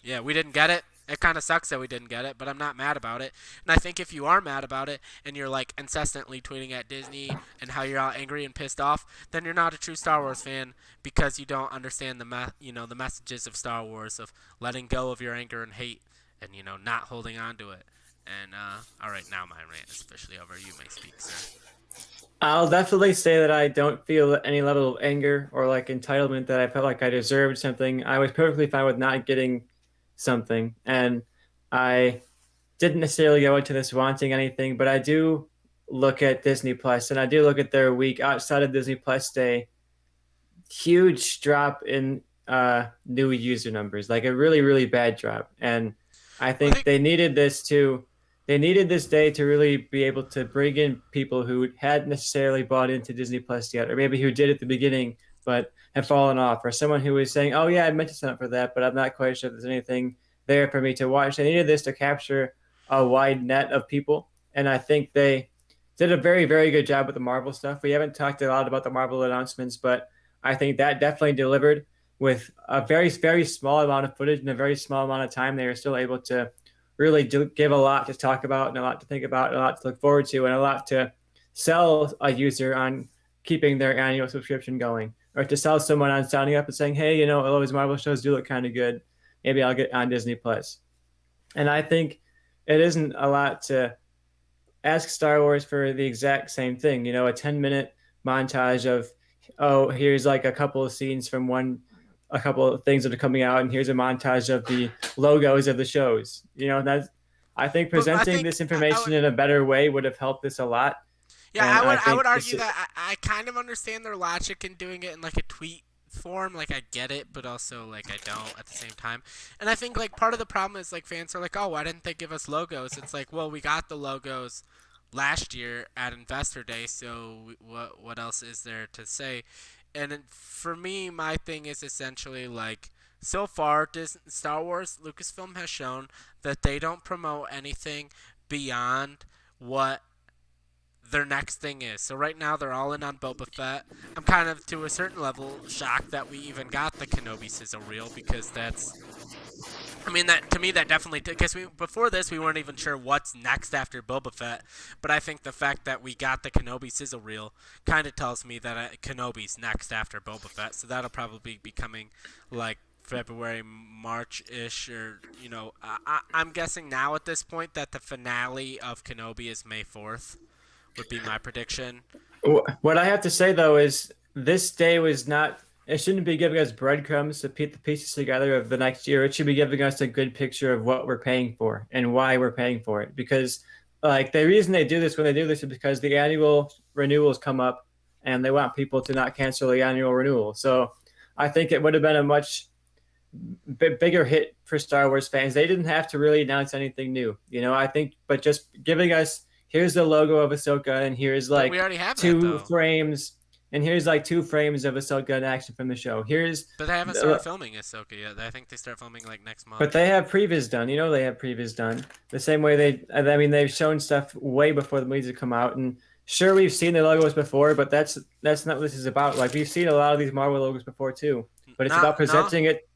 Yeah, we didn't get it. It kind of sucks that we didn't get it, but I'm not mad about it. And I think if you are mad about it and you're like incessantly tweeting at Disney and how you're all angry and pissed off, then you're not a true Star Wars fan because you don't understand the messages of Star Wars of letting go of your anger and hate and not holding on to it. And all right, now my rant is officially over. You may speak, sir. I'll definitely say that I don't feel any level of anger or like entitlement that I felt like I deserved something. I was perfectly fine with not getting something, and I didn't necessarily go into this wanting anything, but I do look at Disney Plus and I do look at their week outside of Disney Plus Day. Huge drop in new user numbers, like a really, really bad drop. And I Well, I think think they needed this day to really be able to bring in people who hadn't necessarily bought into Disney Plus yet, or maybe who did at the beginning but have fallen off, or someone who was saying, "Oh yeah, I meant to sign up for that, but I'm not quite sure if there's anything there for me to watch." They needed this to capture a wide net of people, and I think they did a very, very good job with the Marvel stuff. We haven't talked a lot about the Marvel announcements, but I think that definitely delivered with a very, very small amount of footage and a very small amount of time. They were still able to really give a lot to talk about and a lot to think about and a lot to look forward to and a lot to sell a user on keeping their annual subscription going, or to sell someone on signing up and saying, hey, all those Marvel shows do look kind of good. Maybe I'll get on Disney Plus. And I think it isn't a lot to ask Star Wars for the exact same thing. A 10-minute montage of, oh, here's like a couple of scenes from a couple of things that are coming out, and here's a montage of the logos of the shows. That's, I think but I presenting think this information in a better way would have helped this a lot. yeah, And I I would think argue that I kind of understand their logic in doing it in like a tweet form. Like I get it, but also like I don't at the same time. And I think like part of the problem is like fans are like, oh, why didn't they give us logos? It's like, well, we got the logos last year at Investor Day, so what else is there to say? And for me, my thing is essentially like. So far, Star Wars, Lucasfilm has shown that they don't promote anything beyond what their next thing is. So right now they're all in on Boba Fett. I'm kind of to a certain level shocked that we even got the Kenobi sizzle reel because that's I mean that to me that definitely because we before this we weren't even sure what's next after Boba Fett, but I think the fact that we got the Kenobi sizzle reel kind of tells me that Kenobi's next after Boba Fett, so that'll probably be coming like February, March ish, or I'm guessing now at this point that the finale of Kenobi is May 4th would be my prediction. What I have to say though is this day was not. It shouldn't be giving us breadcrumbs to put the pieces together of the next year. It should be giving us a good picture of what we're paying for and why we're paying for it. Because, like, the reason they do this when they do this is because the annual renewals come up, and they want people to not cancel the annual renewal. So, I think it would have been a much bigger hit for Star Wars fans. They didn't have to really announce anything new, I think, but just giving us here's the logo of Ahsoka, and here's But we like already have that two though. frames, and here's like 2 frames of Ahsoka in action from the show. But they haven't started filming Ahsoka yet. I think they start filming like next But month. they have previews done. They have previews done the same way I mean, they've shown stuff way before the movies have come out, and sure, we've seen the logos before, but that's not what this is about. Like we've seen a lot of these Marvel logos before too, but it's about Not no. presenting it.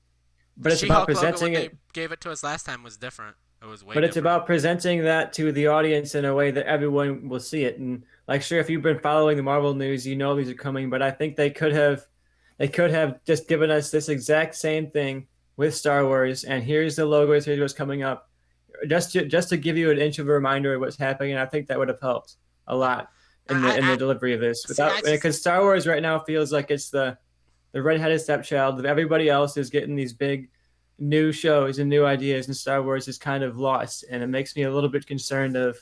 The But it's about She-Hulk logo when presenting they it gave it to us last time was different. It was way but it's different. about presenting that to the audience in a way that everyone will see it. And like, sure, if you've been following the Marvel news, these are coming. But I think they could have just given us this exact same thing with Star Wars. And here's the logos. Here's what's coming up. Just to give you an inch of a reminder of what's happening. And I think that would have helped a lot in the I, in I the delivery of this. see. I Without just because Star Wars right now feels like it's the redheaded stepchild. Everybody else is getting these big new shows and new ideas, and Star Wars is kind of lost. And it makes me a little bit concerned of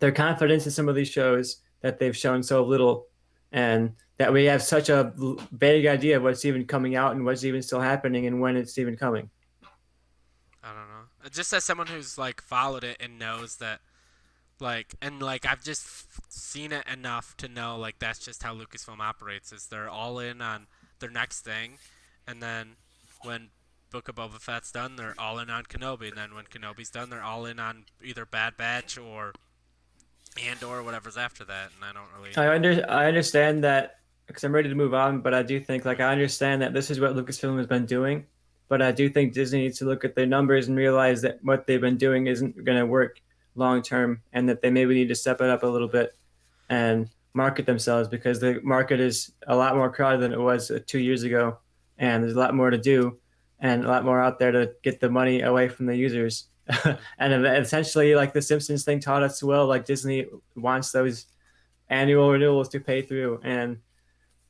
their confidence in some of these shows that they've shown so little, and that we have such a vague idea of what's even coming out and what's even still happening and when it's even coming. I don't know. Just as someone who's like followed it and knows that like I've just seen it enough to know like that's just how Lucasfilm operates. Is they're all in on their next thing, and then when Book of Boba Fett's done, they're all in on Kenobi, and then when Kenobi's done, they're all in on either Bad Batch or Andor, whatever's after that. And I don't really. I understand that because I'm ready to move on, but I do think like I understand that this is what Lucasfilm has been doing, but I do think Disney needs to look at their numbers and realize that what they've been doing isn't going to work long term, and that they maybe need to step it up a little bit and market themselves because the market is a lot more crowded than it was 2 years ago, and there's a lot more to do and a lot more out there to get the money away from the users. And essentially, like the Simpsons thing taught us well, like Disney wants those annual renewals to pay through, and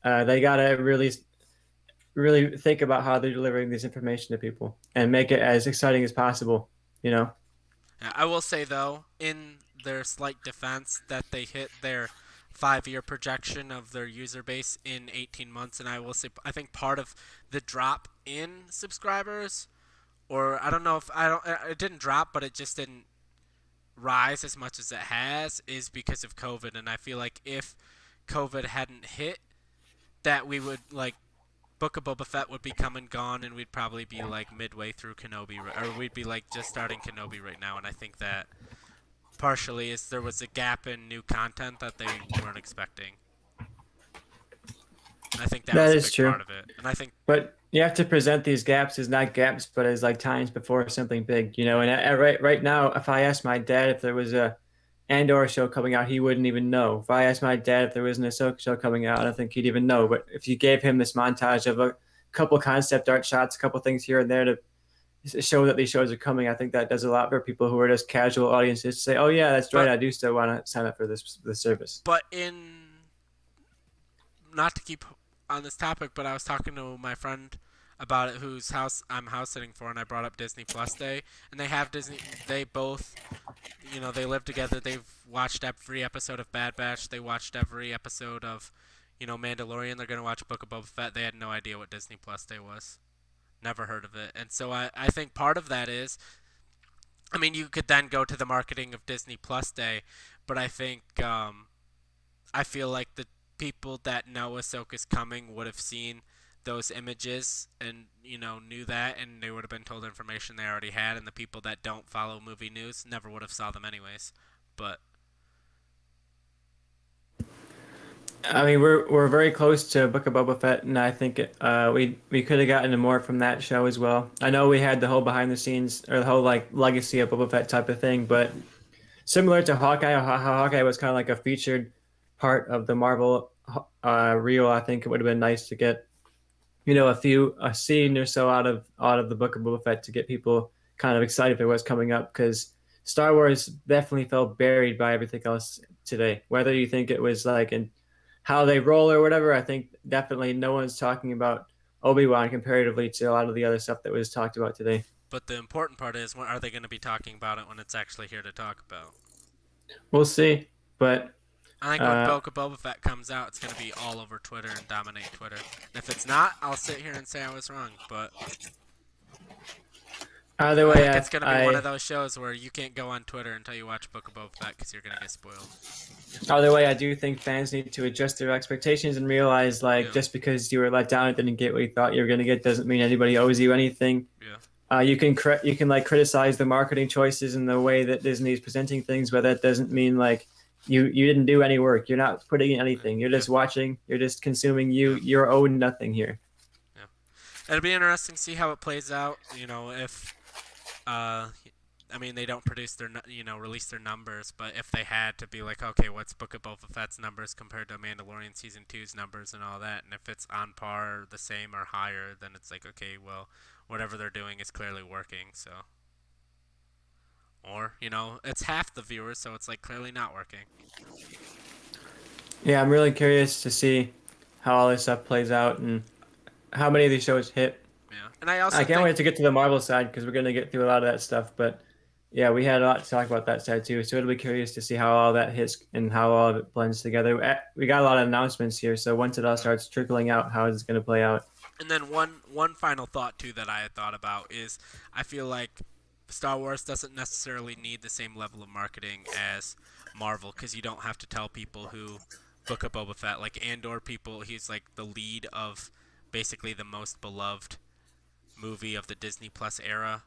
they gotta really think about how they're delivering this information to people and make it as exciting as possible. You know. I will say though, in their slight defense, that they hit their 5-year projection of their user base in 18 months, and I will say I think part of the drop in subscribers, or I don't know if I don't, it didn't drop, but it just didn't rise as much as it has, is because of COVID, and I feel like if COVID hadn't hit, that we would like Book of Boba Fett would be come and gone, and we'd probably be like midway through Kenobi, or we'd be like just starting Kenobi right now. And I think that partially is there was a gap in new content that they weren't expecting. And I think that That was a is big true. part of it. And I think, But you have to present these gaps as not gaps, but as like times before something big. And right now, if I asked my dad if there was a Andor show coming out, he wouldn't even know. If I asked my dad if there was an Ahsoka show coming out, I don't think he'd even know. But if you gave him this montage of a couple concept art shots, a couple things here and there to show that these shows are coming, I think that does a lot for people who are just casual audiences to say, "Oh yeah, that's right, but I do still want to sign up for this service." but in not to keep on this topic, but I was talking to my friend about it, whose house I'm house sitting for, and I brought up Disney Plus Day, and they have Disney. They both, they live together. They've watched every episode of Bad Batch. They watched every episode of, Mandalorian. They're gonna watch Book of Boba Fett. They had no idea what Disney Plus Day was. Never heard of it, and so I think part of that is, I mean, you could then go to the marketing of Disney Plus Day, but I think I feel like the people that know Ahsoka's coming would have seen those images and knew that, and they would have been told information they already had, and the people that don't follow movie news never would have saw them anyways. But I mean, we're very close to Book of Boba Fett, and I think we could have gotten more from that show as well. I know we had the whole behind the scenes or the whole like legacy of Boba Fett type of thing, but similar to Hawkeye, how Hawkeye was kind of like a featured part of the Marvel reel. I think it would have been nice to get a scene or so out of the Book of Boba Fett to get people kind of excited for what's coming up because Star Wars definitely felt buried by everything else today. Whether you think it was like in how they roll or whatever, I think definitely no one's talking about Obi-Wan comparatively to a lot of the other stuff that was talked about today. But the important part is, when are they going to be talking about it when it's actually here to talk about? We'll see, but I think when uh, Boba Fett comes out, it's going to be all over Twitter and dominate Twitter. And if it's not, I'll sit here and say I was wrong. But either I way, think it's going to be one of those shows where you can't go on Twitter until you watch Book of Boba Fett because you're going to get spoiled. I do think fans need to adjust their expectations and realize like Yeah, just because you were let down and didn't get what you thought you were going to get doesn't mean anybody owes you anything. yeah, You can like criticize the marketing choices and the way that Disney is presenting things, but that doesn't mean like you didn't do any work. You're not putting in anything. You're yeah, just watching. You're just consuming. yeah, You're owed nothing here. yeah. It'll be interesting to see how it plays out. If uh, I mean, they don't produce release their numbers, but if they had to be like, okay, what's Book of Boba Fett's numbers compared to Mandalorian season two's numbers and all that, and if it's on par, the same, or higher, then it's like, okay, well, whatever they're doing is clearly working. So, or it's half the viewers, so it's like clearly not working. Yeah, I'm really curious to see how all this stuff plays out and how many of these shows hit. Yeah, and I I also can't think wait to get to the Marvel side because we're gonna get through a lot of that stuff. But yeah, we had a lot to talk about that side too. So it'll be curious to see how all that hits and how all of it blends together. We got a lot of announcements here, so once it all starts trickling out, how is it gonna play out? And then one final thought too that I had thought about is I feel like Star Wars doesn't necessarily need the same level of marketing as Marvel because you don't have to tell people who Book of Boba Fett, like Andor people, he's like the lead of basically the most beloved movie of the Disney Plus era.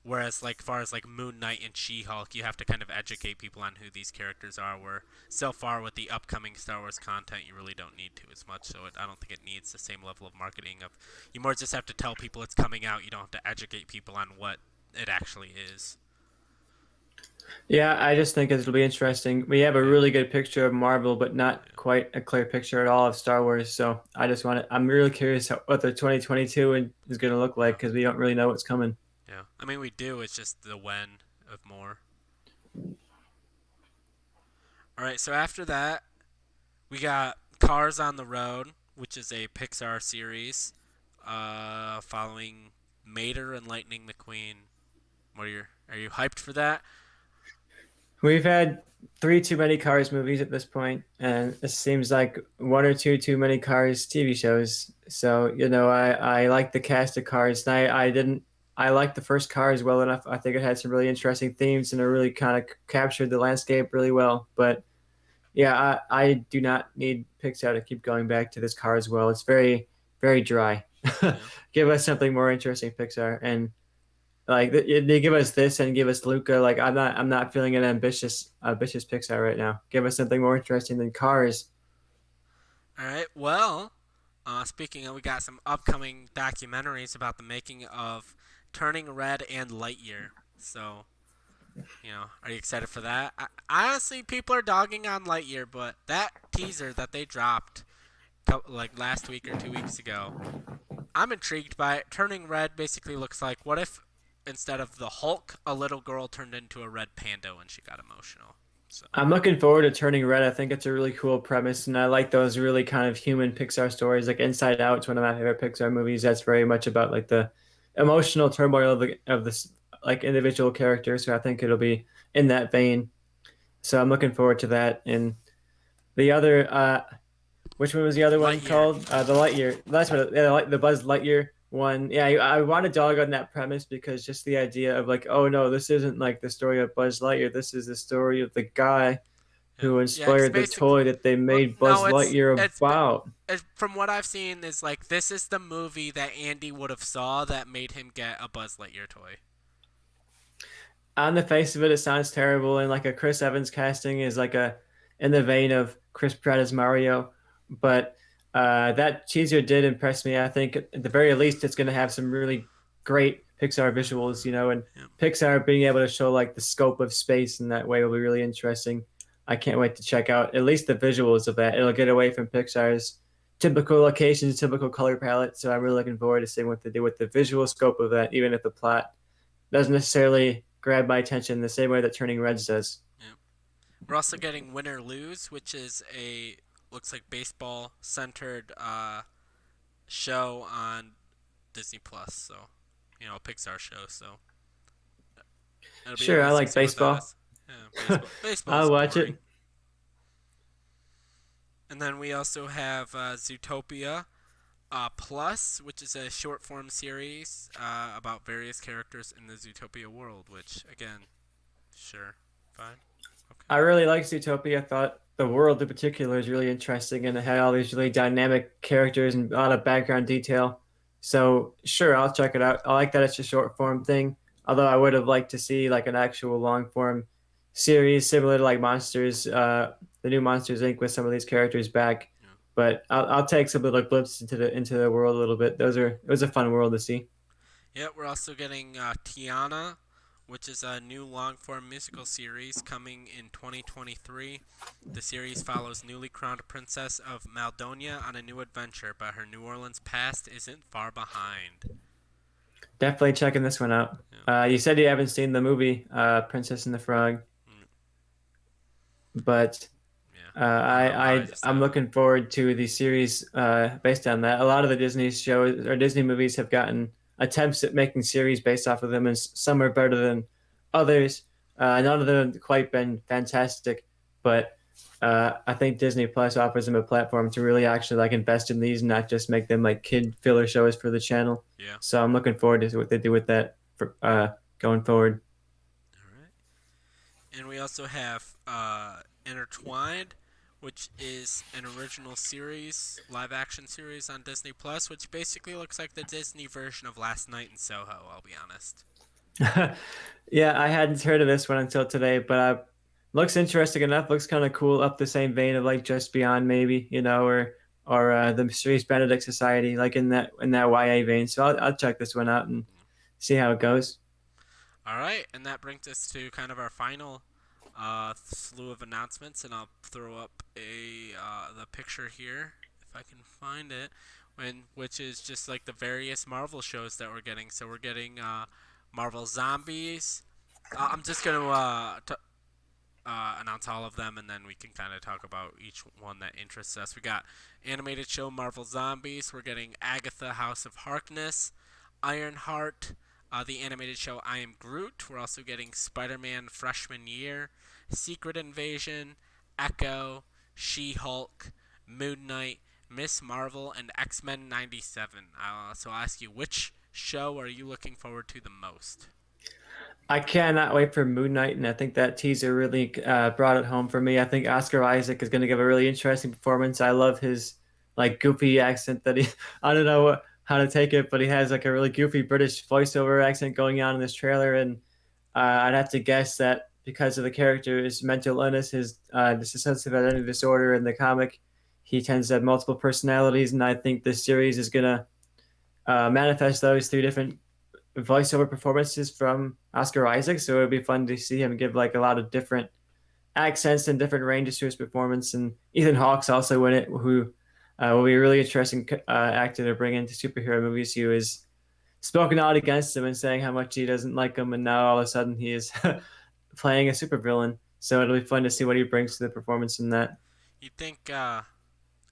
Whereas, like, far as like Moon Knight and She-Hulk, you have to kind of educate people on who these characters are. Where so far with the upcoming Star Wars content, you really don't need to as much. So I don't think it needs the same level of marketing. Of you more just have to tell people it's coming out. You don't have to educate people on what it actually is. Yeah, I just think it'll be interesting. We have a Yeah, really good picture of Marvel, but not yeah, quite a clear picture at all of Star Wars. So I just want to. I'm really curious what the 2022 is going to look like yeah, because we don't really know what's coming. yeah. I mean, we do. It's just the when of more. All right. So after that, we got Cars on the Road, which is a Pixar series, following Mater and Lightning McQueen. Are you hyped for that? We've had three too many Cars movies at this point, and it seems like one or two too many Cars TV shows. So, I like the cast of Cars. And I didn't, I liked the first Cars well enough. I think it had some really interesting themes and it really kind of captured the landscape really well. But yeah, I do not need Pixar to keep going back to this Cars well. It's very, very dry. Yeah. Give us something more interesting, Pixar. And like they give us this and give us Luca. Like I'm not feeling an ambitious Pixar right now. Give us something more interesting than Cars. All right. Well, speaking of, we got some upcoming documentaries about the making of Turning Red and Lightyear. So, are you excited for that? Honestly, people are dogging on Lightyear, but that teaser that they dropped like last week or 2 weeks ago, I'm intrigued by it. Turning Red basically looks like, what if instead of the Hulk, a little girl turned into a red panda when she got emotional? So, I'm looking forward to Turning Red. I think it's a really cool premise, and I like those really kind of human Pixar stories. Like Inside Out, it's one of my favorite Pixar movies. That's very much about like the emotional turmoil of this like individual characters. So I think it'll be in that vein. So I'm looking forward to that. And the other, which one was the other one Lightyear. called? The Lightyear. That's what yeah, the Buzz Lightyear one. Yeah, I want to dog on that premise because just the idea of like, oh no, this isn't like the story of Buzz Lightyear. This is the story of the guy Yeah, who yeah, because inspired the basically, toy that they well, made Buzz no, Lightyear about. from what I've seen is like this is the movie that Andy would have saw that made him get a Buzz Lightyear toy. On the face of it, it sounds terrible, and like a Chris Evans casting is like a in the vein of Chris Pratt as Mario. But that teaser did impress me. I think at the very least, it's going to have some really great Pixar visuals, and Yeah. Pixar being able to show like the scope of space in that way will be really interesting. I can't wait to check out at least the visuals of that. It'll get away from Pixar's typical locations, typical color palette. So I'm really looking forward to seeing what they do with the visual scope of that, even if the plot doesn't necessarily grab my attention the same way that Turning Reds does. Yeah. We're also getting Win or Lose, which is a looks like baseball centered show on Disney Plus. So, a Pixar show. So it'll be Sure, I interesting to like see what that baseball. is. Yeah, baseball. Baseball's I'll watch boring. it. And then we also have Zootopia Plus, which is a short form series about various characters in the Zootopia world. Which, again, sure, fine, okay. I really like Zootopia. I thought the world in particular is really interesting and it had all these really dynamic characters and a lot of background detail. So sure, I'll check it out. I like that it's a short form thing. Although I would have liked to see like an actual long form series similar to like Monsters, the new Monsters Inc. with some of these characters back. Yeah. But I'll take some little glimpses into the world a little bit. It was a fun world to see. Yeah, we're also getting Tiana, which is a new long form musical series coming in 2023. The series follows newly crowned Princess of Maldonia on a new adventure, but her New Orleans past isn't far behind. Definitely checking this one out. Yeah, You said you haven't seen the movie Princess and the Frog, mm, but yeah. I don't know about I just I'm haven't. looking forward to the series based on that. A lot of the Disney shows or Disney movies have gotten attempts at making series based off of them, and some are better than others. None of them have quite been fantastic, but I think Disney Plus offers them a platform to really actually like invest in these, and not just make them like kid filler shows for the channel. Yeah. So I'm looking forward to what they do with that for going forward. All right. And we also have Intertwined, which is an original series, live action series on Disney Plus, which basically looks like the Disney version of Last Night in Soho, I'll be honest. Yeah, I hadn't heard of this one until today, but looks interesting enough. Looks kind of cool, up the same vein of like Just Beyond, maybe, or the Mysterious Benedict Society, like in that YA vein. So I'll check this one out and see how it goes. All right, and that brings us to kind of our final slew of announcements, and I'll throw up the picture here if I can find it, which is just like the various Marvel shows that we're getting. So we're getting Marvel Zombies. I'm just gonna announce all of them, and then we can kind of talk about each one that interests us. We got animated show Marvel Zombies. We're getting Agatha House of Harkness, Ironheart, the animated show I Am Groot. We're also getting Spider-Man Freshman Year, Secret Invasion, Echo, She-Hulk, Moon Knight, Miss Marvel, and X-Men '97. So I'll ask you, which show are you looking forward to the most? I cannot wait for Moon Knight, and I think that teaser really brought it home for me. I think Oscar Isaac is going to give a really interesting performance. I love his like goofy accent that he. I don't know how to take it, but he has like a really goofy British voiceover accent going on in this trailer, and I'd have to guess that because of the character's mental illness, his dissociative identity disorder in the comic, he tends to have multiple personalities, and I think this series is going to manifest those through different voiceover performances from Oscar Isaac. So it would be fun to see him give like a lot of different accents and different ranges to his performance. And Ethan Hawke's also in it, who will be a really interesting actor to bring into superhero movies. Who is spoken out against him and saying how much he doesn't like him, and now all of a sudden he is playing a supervillain. So it'll be fun to see what he brings to the performance in that. You think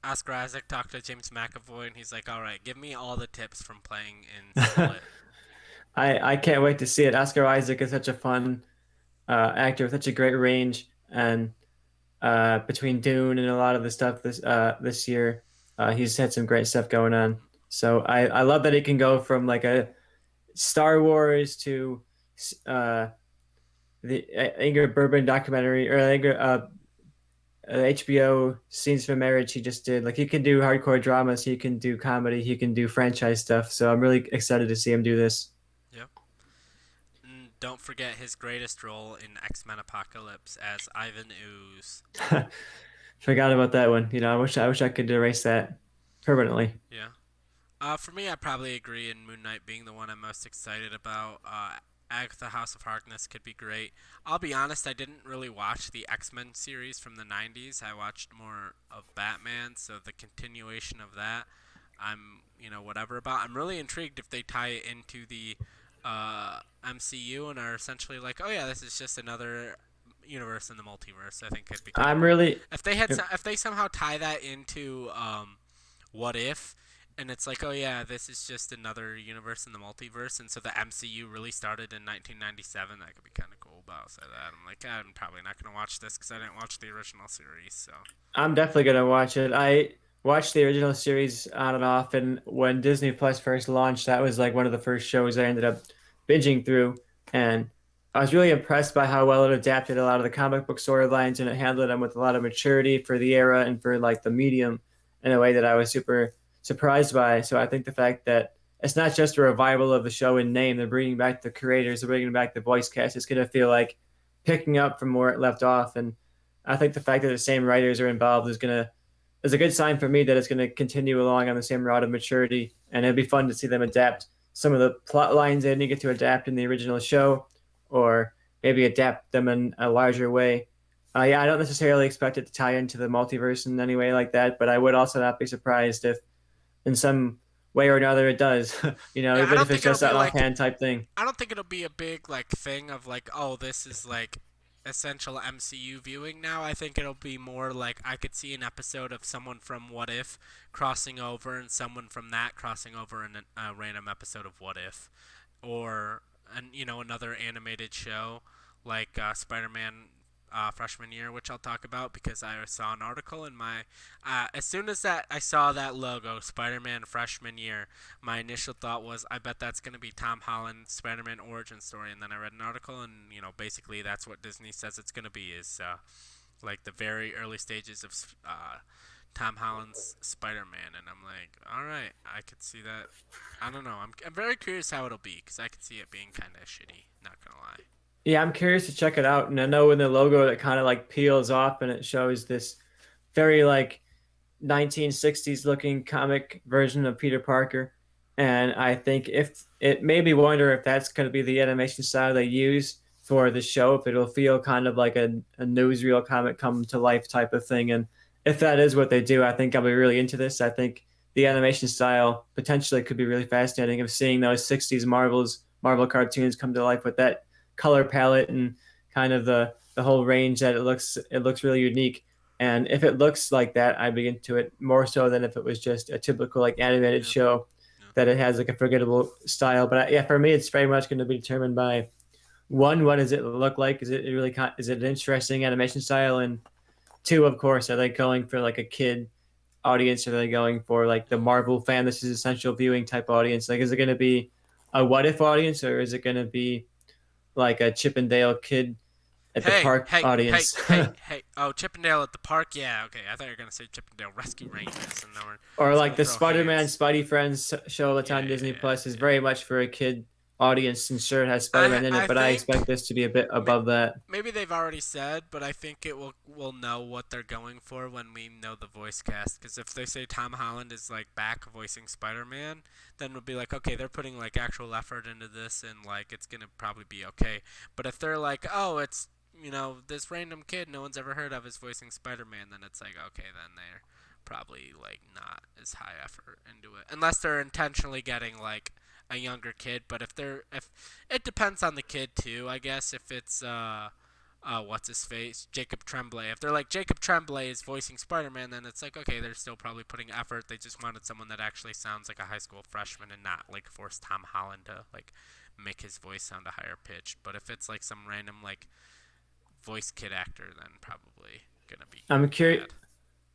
Oscar Isaac talked to James McAvoy, and he's like, "All right, give me all the tips from playing in Split." I can't wait to see it. Oscar Isaac is such a fun actor with such a great range, and between Dune and a lot of the stuff this year, he's had some great stuff going on. So I love that he can go from like a Star Wars to uh, the Ingrid Bergman documentary or HBO Scenes from Marriage he just did. Like he can do hardcore dramas, he can do comedy, he can do franchise stuff. So I'm really excited to see him do this. Yep. And don't forget his greatest role in X Men Apocalypse as Ivan Ooze. Forgot about that one. I wish I could erase that permanently. Yeah. For me, I probably agree in Moon Knight being the one I'm most excited about. Agatha House of Harkness could be great. I'll be honest, I didn't really watch the X-Men series from the 90s. I watched more of Batman, so the continuation of that, whatever about. I'm really intrigued if they tie it into the MCU and are essentially like, oh yeah, this is just another universe in the multiverse. I think it'd be kind of I'm cool. really If they somehow tie that into What If, and it's like, oh yeah, this is just another universe in the multiverse, and so the MCU really started in 1997. That could be kind of cool. But outside of that, I'm like, I'm probably not gonna watch this because I didn't watch the original series. So I'm definitely gonna watch it. I watched the original series on and off, and when Disney Plus first launched, that was like one of the first shows I ended up binging through, and I was really impressed by how well it adapted a lot of the comic book storylines, and it handled them with a lot of maturity for the era and for like the medium in a way that I was super surprised by. So I think the fact that it's not just a revival of the show in name, they're bringing back the creators, they're bringing back the voice cast. It's gonna feel like picking up from where it left off, and I think the fact that the same writers are involved is a good sign for me that it's gonna continue along on the same route of maturity, and it'd be fun to see them adapt some of the plot lines they didn't get to adapt in the original show, or maybe adapt them in a larger way. Yeah, I don't necessarily expect it to tie into the multiverse in any way like that, but I would also not be surprised if, in some way or another, it does. yeah, Even if it's just an offhand type thing. I don't think it'll be a big like thing of like, oh, this is like essential MCU viewing now. I think it'll be more like I could see an episode of someone from What If crossing over and someone from that crossing over in a random episode of What If, or another animated show like Spider-Man freshman year, which I'll talk about because I saw an article in my. As soon as that I saw that logo, Spider-Man freshman year, my initial thought was, I bet that's going to be Tom Holland's Spider-Man origin story, and then I read an article, and basically that's what Disney says it's going to be is like the very early stages of Tom Holland's Spider-Man, and I'm like, all right, I could see that. I don't know. I'm very curious how it'll be because I could see it being kind of shitty. Not gonna lie. Yeah, I'm curious to check it out. And I know in the logo that kind of like peels off and it shows this very like 1960s looking comic version of Peter Parker. And I think if it made me wonder if that's going to be the animation style they use for the show, if it'll feel kind of like a newsreel comic come to life type of thing. And if that is what they do, I think I'll be really into this. I think the animation style potentially could be really fascinating of seeing those 60s Marvel cartoons come to life with that color palette and kind of the whole range that it looks really unique. And if it looks like that, I'd be into it more so than if it was just a typical like animated Yeah. show Yeah. that it has like a forgettable style. But yeah, for me, it's very much going to be determined by one, what does it look like? Is it an interesting animation style? And two, of course, are they going for like a kid audience? Are they going for like the Marvel fan? This is essential viewing type audience. Like, is it going to be a what if audience, or is it going to be like a Chippendale kid at the Hey, park hey, hey, audience? hey, hey. Oh, Chippendale at the park? Yeah, okay. I thought you were going to say Chippendale Rescue Rangers, and then we're Or just like going to the throw Spider-Man hands. Spidey Friends show that's Yeah, on yeah, Disney yeah, Plus is yeah. very much for a kid audience, and sure it has I Spider-Man in it, I but I think expect this to be a bit may- above that. maybe they've already said, but I think we'll know what they're going for when we know the voice cast. Because if they say Tom Holland is like back voicing Spider-Man, then we'll be like, okay, they're putting like actual effort into this, and like it's gonna probably be okay. But if they're like, oh, it's this random kid no one's ever heard of is voicing Spider-Man, then it's like, okay, then they're probably like not as high effort into it, unless they're intentionally getting like a younger kid. But if it depends on the kid too, I guess. If it's what's his face, Jacob Tremblay. If they're like Jacob Tremblay is voicing Spider-Man, then it's like, okay, they're still probably putting effort. They just wanted someone that actually sounds like a high school freshman and not like force Tom Holland to like make his voice sound a higher pitch. But if it's like some random like voice kid actor, then probably gonna be I'm curious. bad.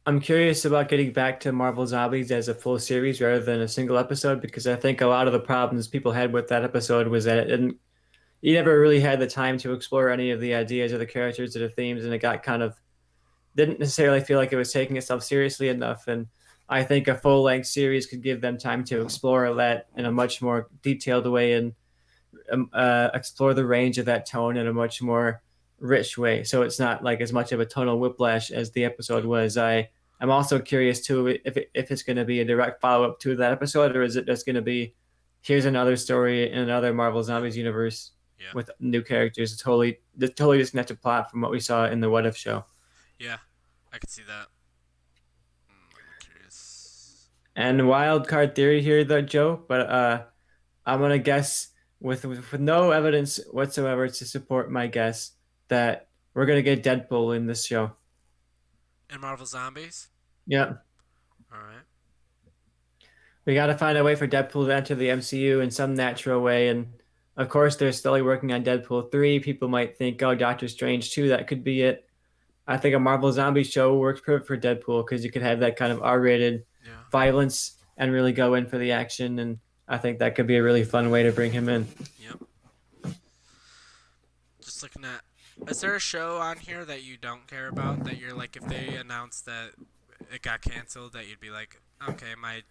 I'm curious about getting back to Marvel Zombies as a full series rather than a single episode because I think a lot of the problems people had with that episode was that it didn't. You never really had the time to explore any of the ideas or the characters or the themes, and it got kind of didn't necessarily feel like it was taking itself seriously enough. And I think a full length series could give them time to explore that in a much more detailed way and explore the range of that tone in a much more rich way, so it's not like as much of a tonal whiplash as the episode was. I'm also curious too if it's going to be a direct follow up to that episode, or is it just going to be here's another story in another Marvel Yeah. Zombies universe Yeah. with new characters, totally disconnected plot from what we saw in the What If show. Yeah. I could see that. I'm curious. And wild card theory here, though, Joe, but I'm gonna guess with no evidence whatsoever to support my guess that we're gonna get Deadpool in this show. And Marvel Zombies. Yeah, All right. we got to find a way for Deadpool to enter the MCU in some natural way, and of course they're still working on Deadpool 3. People might think, oh, Doctor Strange 2, that could be it. I think a Marvel Zombie show works perfect for Deadpool because you could have that kind of R-rated Yeah. violence and really go in for the action, and I think that could be a really fun way to bring him in. Yep. Just looking at. Is there a show on here that you don't care about that you're like if they announced that it got canceled that you'd be like, okay, my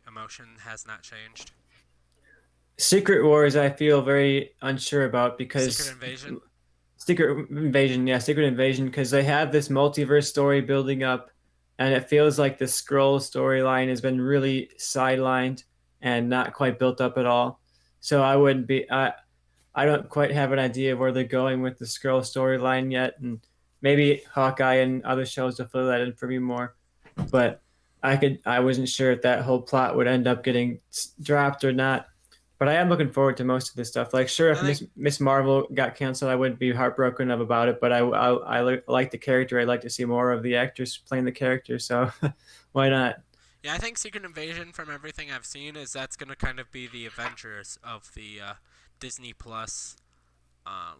emotion has not changed. Secret Wars, I feel very unsure about Secret because Invasion. Secret Invasion, because they have this multiverse story building up, and it feels like the Skrull storyline has been really sidelined and not quite built up at all. So I wouldn't be, I don't quite have an idea of where they're going with the Skrull storyline yet, and maybe Hawkeye and other shows will fill that in for me more. But I wasn't sure if that whole plot would end up getting dropped or not. But I am looking forward to most of this stuff. Like, sure, if I think Miss Marvel got canceled, I wouldn't be heartbroken about it. But I like the character. I'd like to see more of the actors playing the character. So why not? yeah, I think Secret Invasion from everything I've seen is that's gonna kind of be the Avengers of the Disney Plus,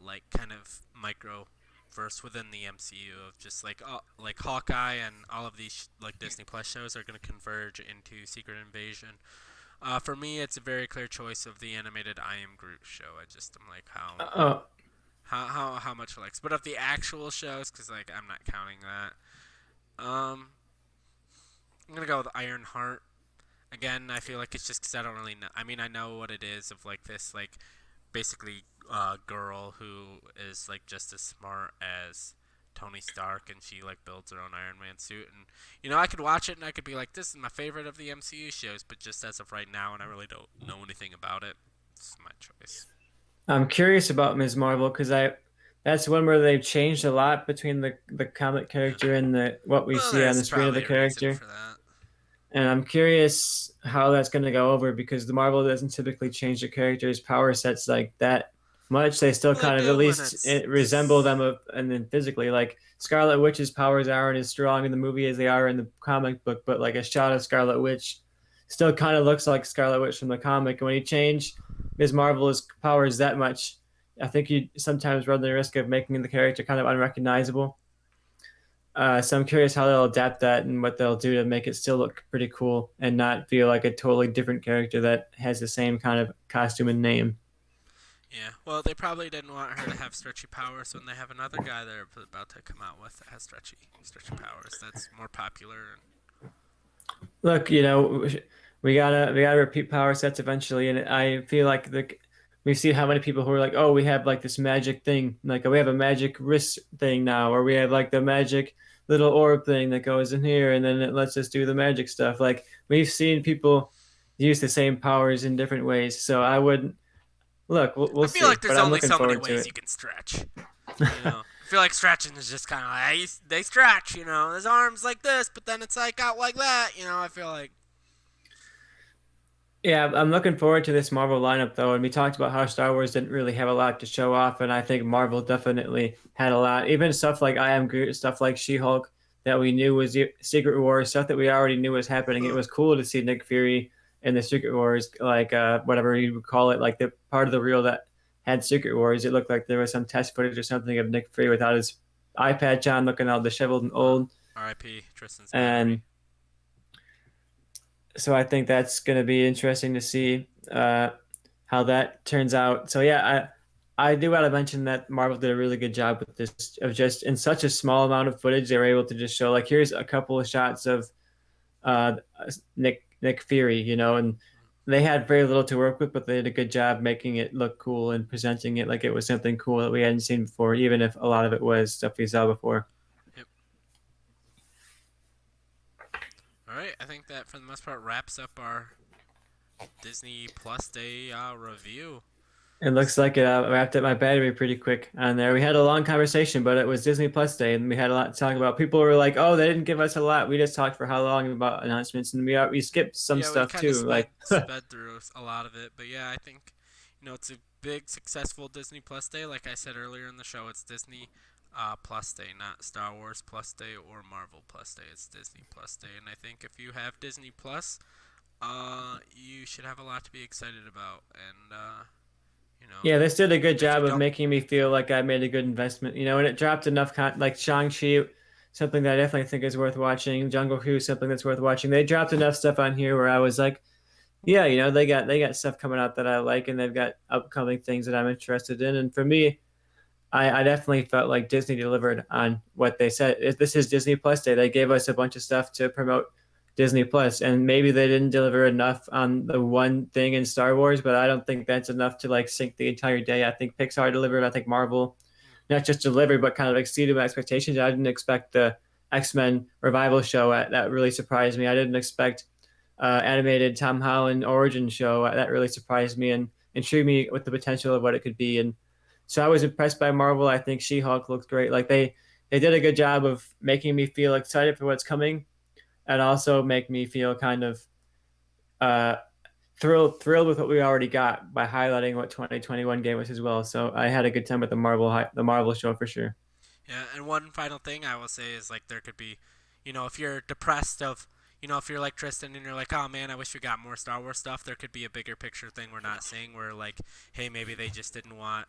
like kind of micro verse within the MCU of just like Hawkeye and all of these like Disney Plus shows are gonna converge into Secret Invasion. For me, it's a very clear choice of the animated I Am Groot show. I'm like Oh, how much I likes, but of the actual shows, because like I'm not counting that. I'm gonna go with Iron Heart. Again, I feel like it's just because I don't really know. I mean, I know what it is of like this like basically girl who is like just as smart as Tony Stark, and she like builds her own Iron Man suit, and I could watch it and I could be like, this is my favorite of the MCU shows, but just as of right now, and I really don't know anything about it, it's my choice. I'm curious about Ms. Marvel because I that's one where they've changed a lot between the comic Yeah. character and the what we Well, see on the there's screen of the probably a reason character. for that. And I'm curious how that's going to go over because the Marvel doesn't typically change their characters' power sets like that much. They still Well, they kind of at do when least resemble it's them, and then physically, like Scarlet Witch's powers aren't as strong in the movie as they are in the comic book, but like a shot of Scarlet Witch still kind of looks like Scarlet Witch from the comic. And when you change Ms. Marvel's powers that much, I think you sometimes run the risk of making the character kind of unrecognizable. So I'm curious how they'll adapt that and what they'll do to make it still look pretty cool and not feel like a totally different character that has the same kind of costume and name. yeah. Well, they probably didn't want her to have stretchy powers when they have another guy they're about to come out with that has stretchy powers. That's more popular. Look, we gotta repeat power sets eventually, and I feel like we see how many people who are like, oh, we have like this magic thing, like we have a magic wrist thing now, or we have like the magic little orb thing that goes in here, and then it lets us do the magic stuff. Like we've seen people use the same powers in different ways, so I would look. We'll I feel see, like there's but I'm only looking so many forward to ways it. you can stretch. I feel like stretching is just kind of like they stretch. His arms like this, but then it's like out like that. I feel like Yeah, I'm looking forward to this Marvel lineup though, and we talked about how Star Wars didn't really have a lot to show off, and I think Marvel definitely had a lot. Even stuff like I Am Groot, stuff like She-Hulk that we knew was the Secret Wars, stuff that we already knew was happening. It was cool to see Nick Fury in the Secret Wars, like whatever you would call it, like the part of the reel that had Secret Wars. It looked like there was some test footage or something of Nick Fury without his eye patch on, looking all disheveled and old, R.I.P. Tristan's and memory. so I think that's going to be interesting to see how that turns out. So yeah, I do want to mention that Marvel did a really good job with this of just in such a small amount of footage they were able to just show here's a couple of shots of uh, Nick Fury, and they had very little to work with, but they did a good job making it look cool and presenting it like it was something cool that we hadn't seen before, even if a lot of it was stuff we saw before. Yep. All right, I think that for the most part wraps up our Disney Plus Day review. It looks like it wrapped up my battery pretty quick on there. We had a long conversation, but it was Disney Plus Day, and we had a lot to talk Yep. about. People were like, "Oh, they didn't give us a lot. We just talked for how long about announcements, and we skipped some Yeah, we stuff kind of too." Like, sped through a lot of it, but yeah, I think it's a big successful Disney Plus Day. Like I said earlier in the show, it's Disney Plus Day, not Star Wars Plus Day or Marvel Plus Day. It's Disney Plus Day, and I think if you have Disney Plus, you should have a lot to be excited about, and you know, yeah, this did a good if you job of don't, making me feel like I made a good investment, and it dropped enough like Shang-Chi, something that I definitely think is worth watching. Jungle Cruise, something that's worth watching. They dropped enough stuff on here where I was like, yeah, they got stuff coming out that I like, and they've got upcoming things that I'm interested in. And for me, I definitely felt like Disney delivered on what they said. This is Disney Plus Day. They gave us a bunch of stuff to promote Disney Plus, and maybe they didn't deliver enough on the one thing in Star Wars, but I don't think that's enough to like sink the entire day. I think Pixar delivered. I think Marvel not just delivered, but kind of exceeded my expectations. I didn't expect the X-Men revival show. That really surprised me. I didn't expect animated Tom Holland origin show. That really surprised me and intrigued me with the potential of what it could be. And so I was impressed by Marvel. I think She-Hulk looked great. Like they did a good job of making me feel excited for what's coming, and also make me feel kind of uh, thrilled with what we already got by highlighting what 2021 gave us as well. So I had a good time with the Marvel show for sure. yeah. And one final thing I will say is like there could be, if you're depressed of. If you're like Tristan and you're like, oh man, I wish we got more Star Wars stuff, there could be a bigger picture thing we're not seeing where, like, hey, maybe they just didn't want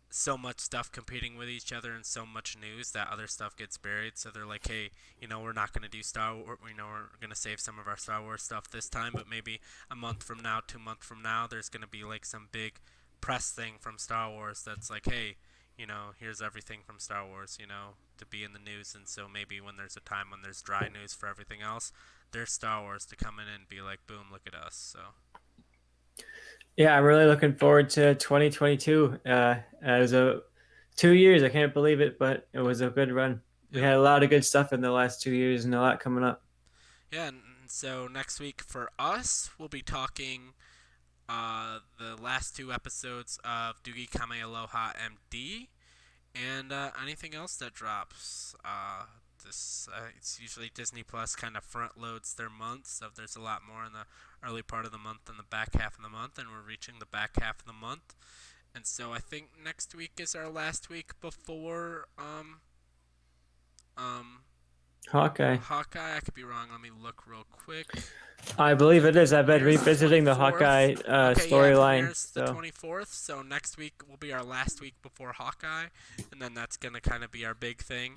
so much stuff competing with each other and so much news that other stuff gets buried. So they're like, hey, we're not going to do Star Wars. We're going to save some of our Star Wars stuff this time, but maybe a month from now, 2 months from now, there's going to be like some big press thing from Star Wars that's like, hey, here's everything from Star Wars, to be in the news. And so maybe when there's a time when there's dry news for everything else, there's Star Wars to come in and be like, boom, look at us. So Yeah, I'm really looking forward to 2022. As a 2 years, I can't believe it, but it was a good run. We yep. had a lot of good stuff in the last 2 years and a lot coming up. Yeah, and so next week for us, we'll be talking the last two episodes of Doogie Kame Aloha MD, and anything else that drops. This it's usually Disney Plus kind of front loads their months, so there's a lot more in the early part of the month than the back half of the month, and we're reaching the back half of the month. And so I think next week is our last week before um Hawkeye. Hawkeye. I could be wrong. Let me look real quick. I believe it The is. I've been premiere's the revisiting the 24th. Hawkeye Okay, yeah, storyline. premiere's the So 24th. So next week will be our last week before Hawkeye, and then that's gonna kind of be our big thing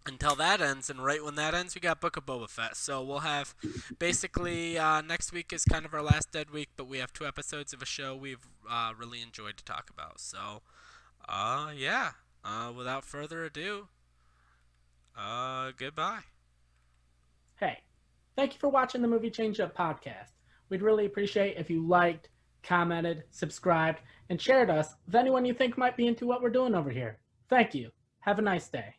until that ends. And right when that ends, we got Book of Boba Fett. So we'll have basically next week is kind of our last dead week, but we have 2 episodes of a show we've really enjoyed to talk about. So yeah. Without further ado, goodbye. Hey, thank you for watching the Movie Change Up podcast. We'd really appreciate if you liked, commented, subscribed, and shared us with anyone you think might be into what we're doing over here. Thank you. Have a nice day.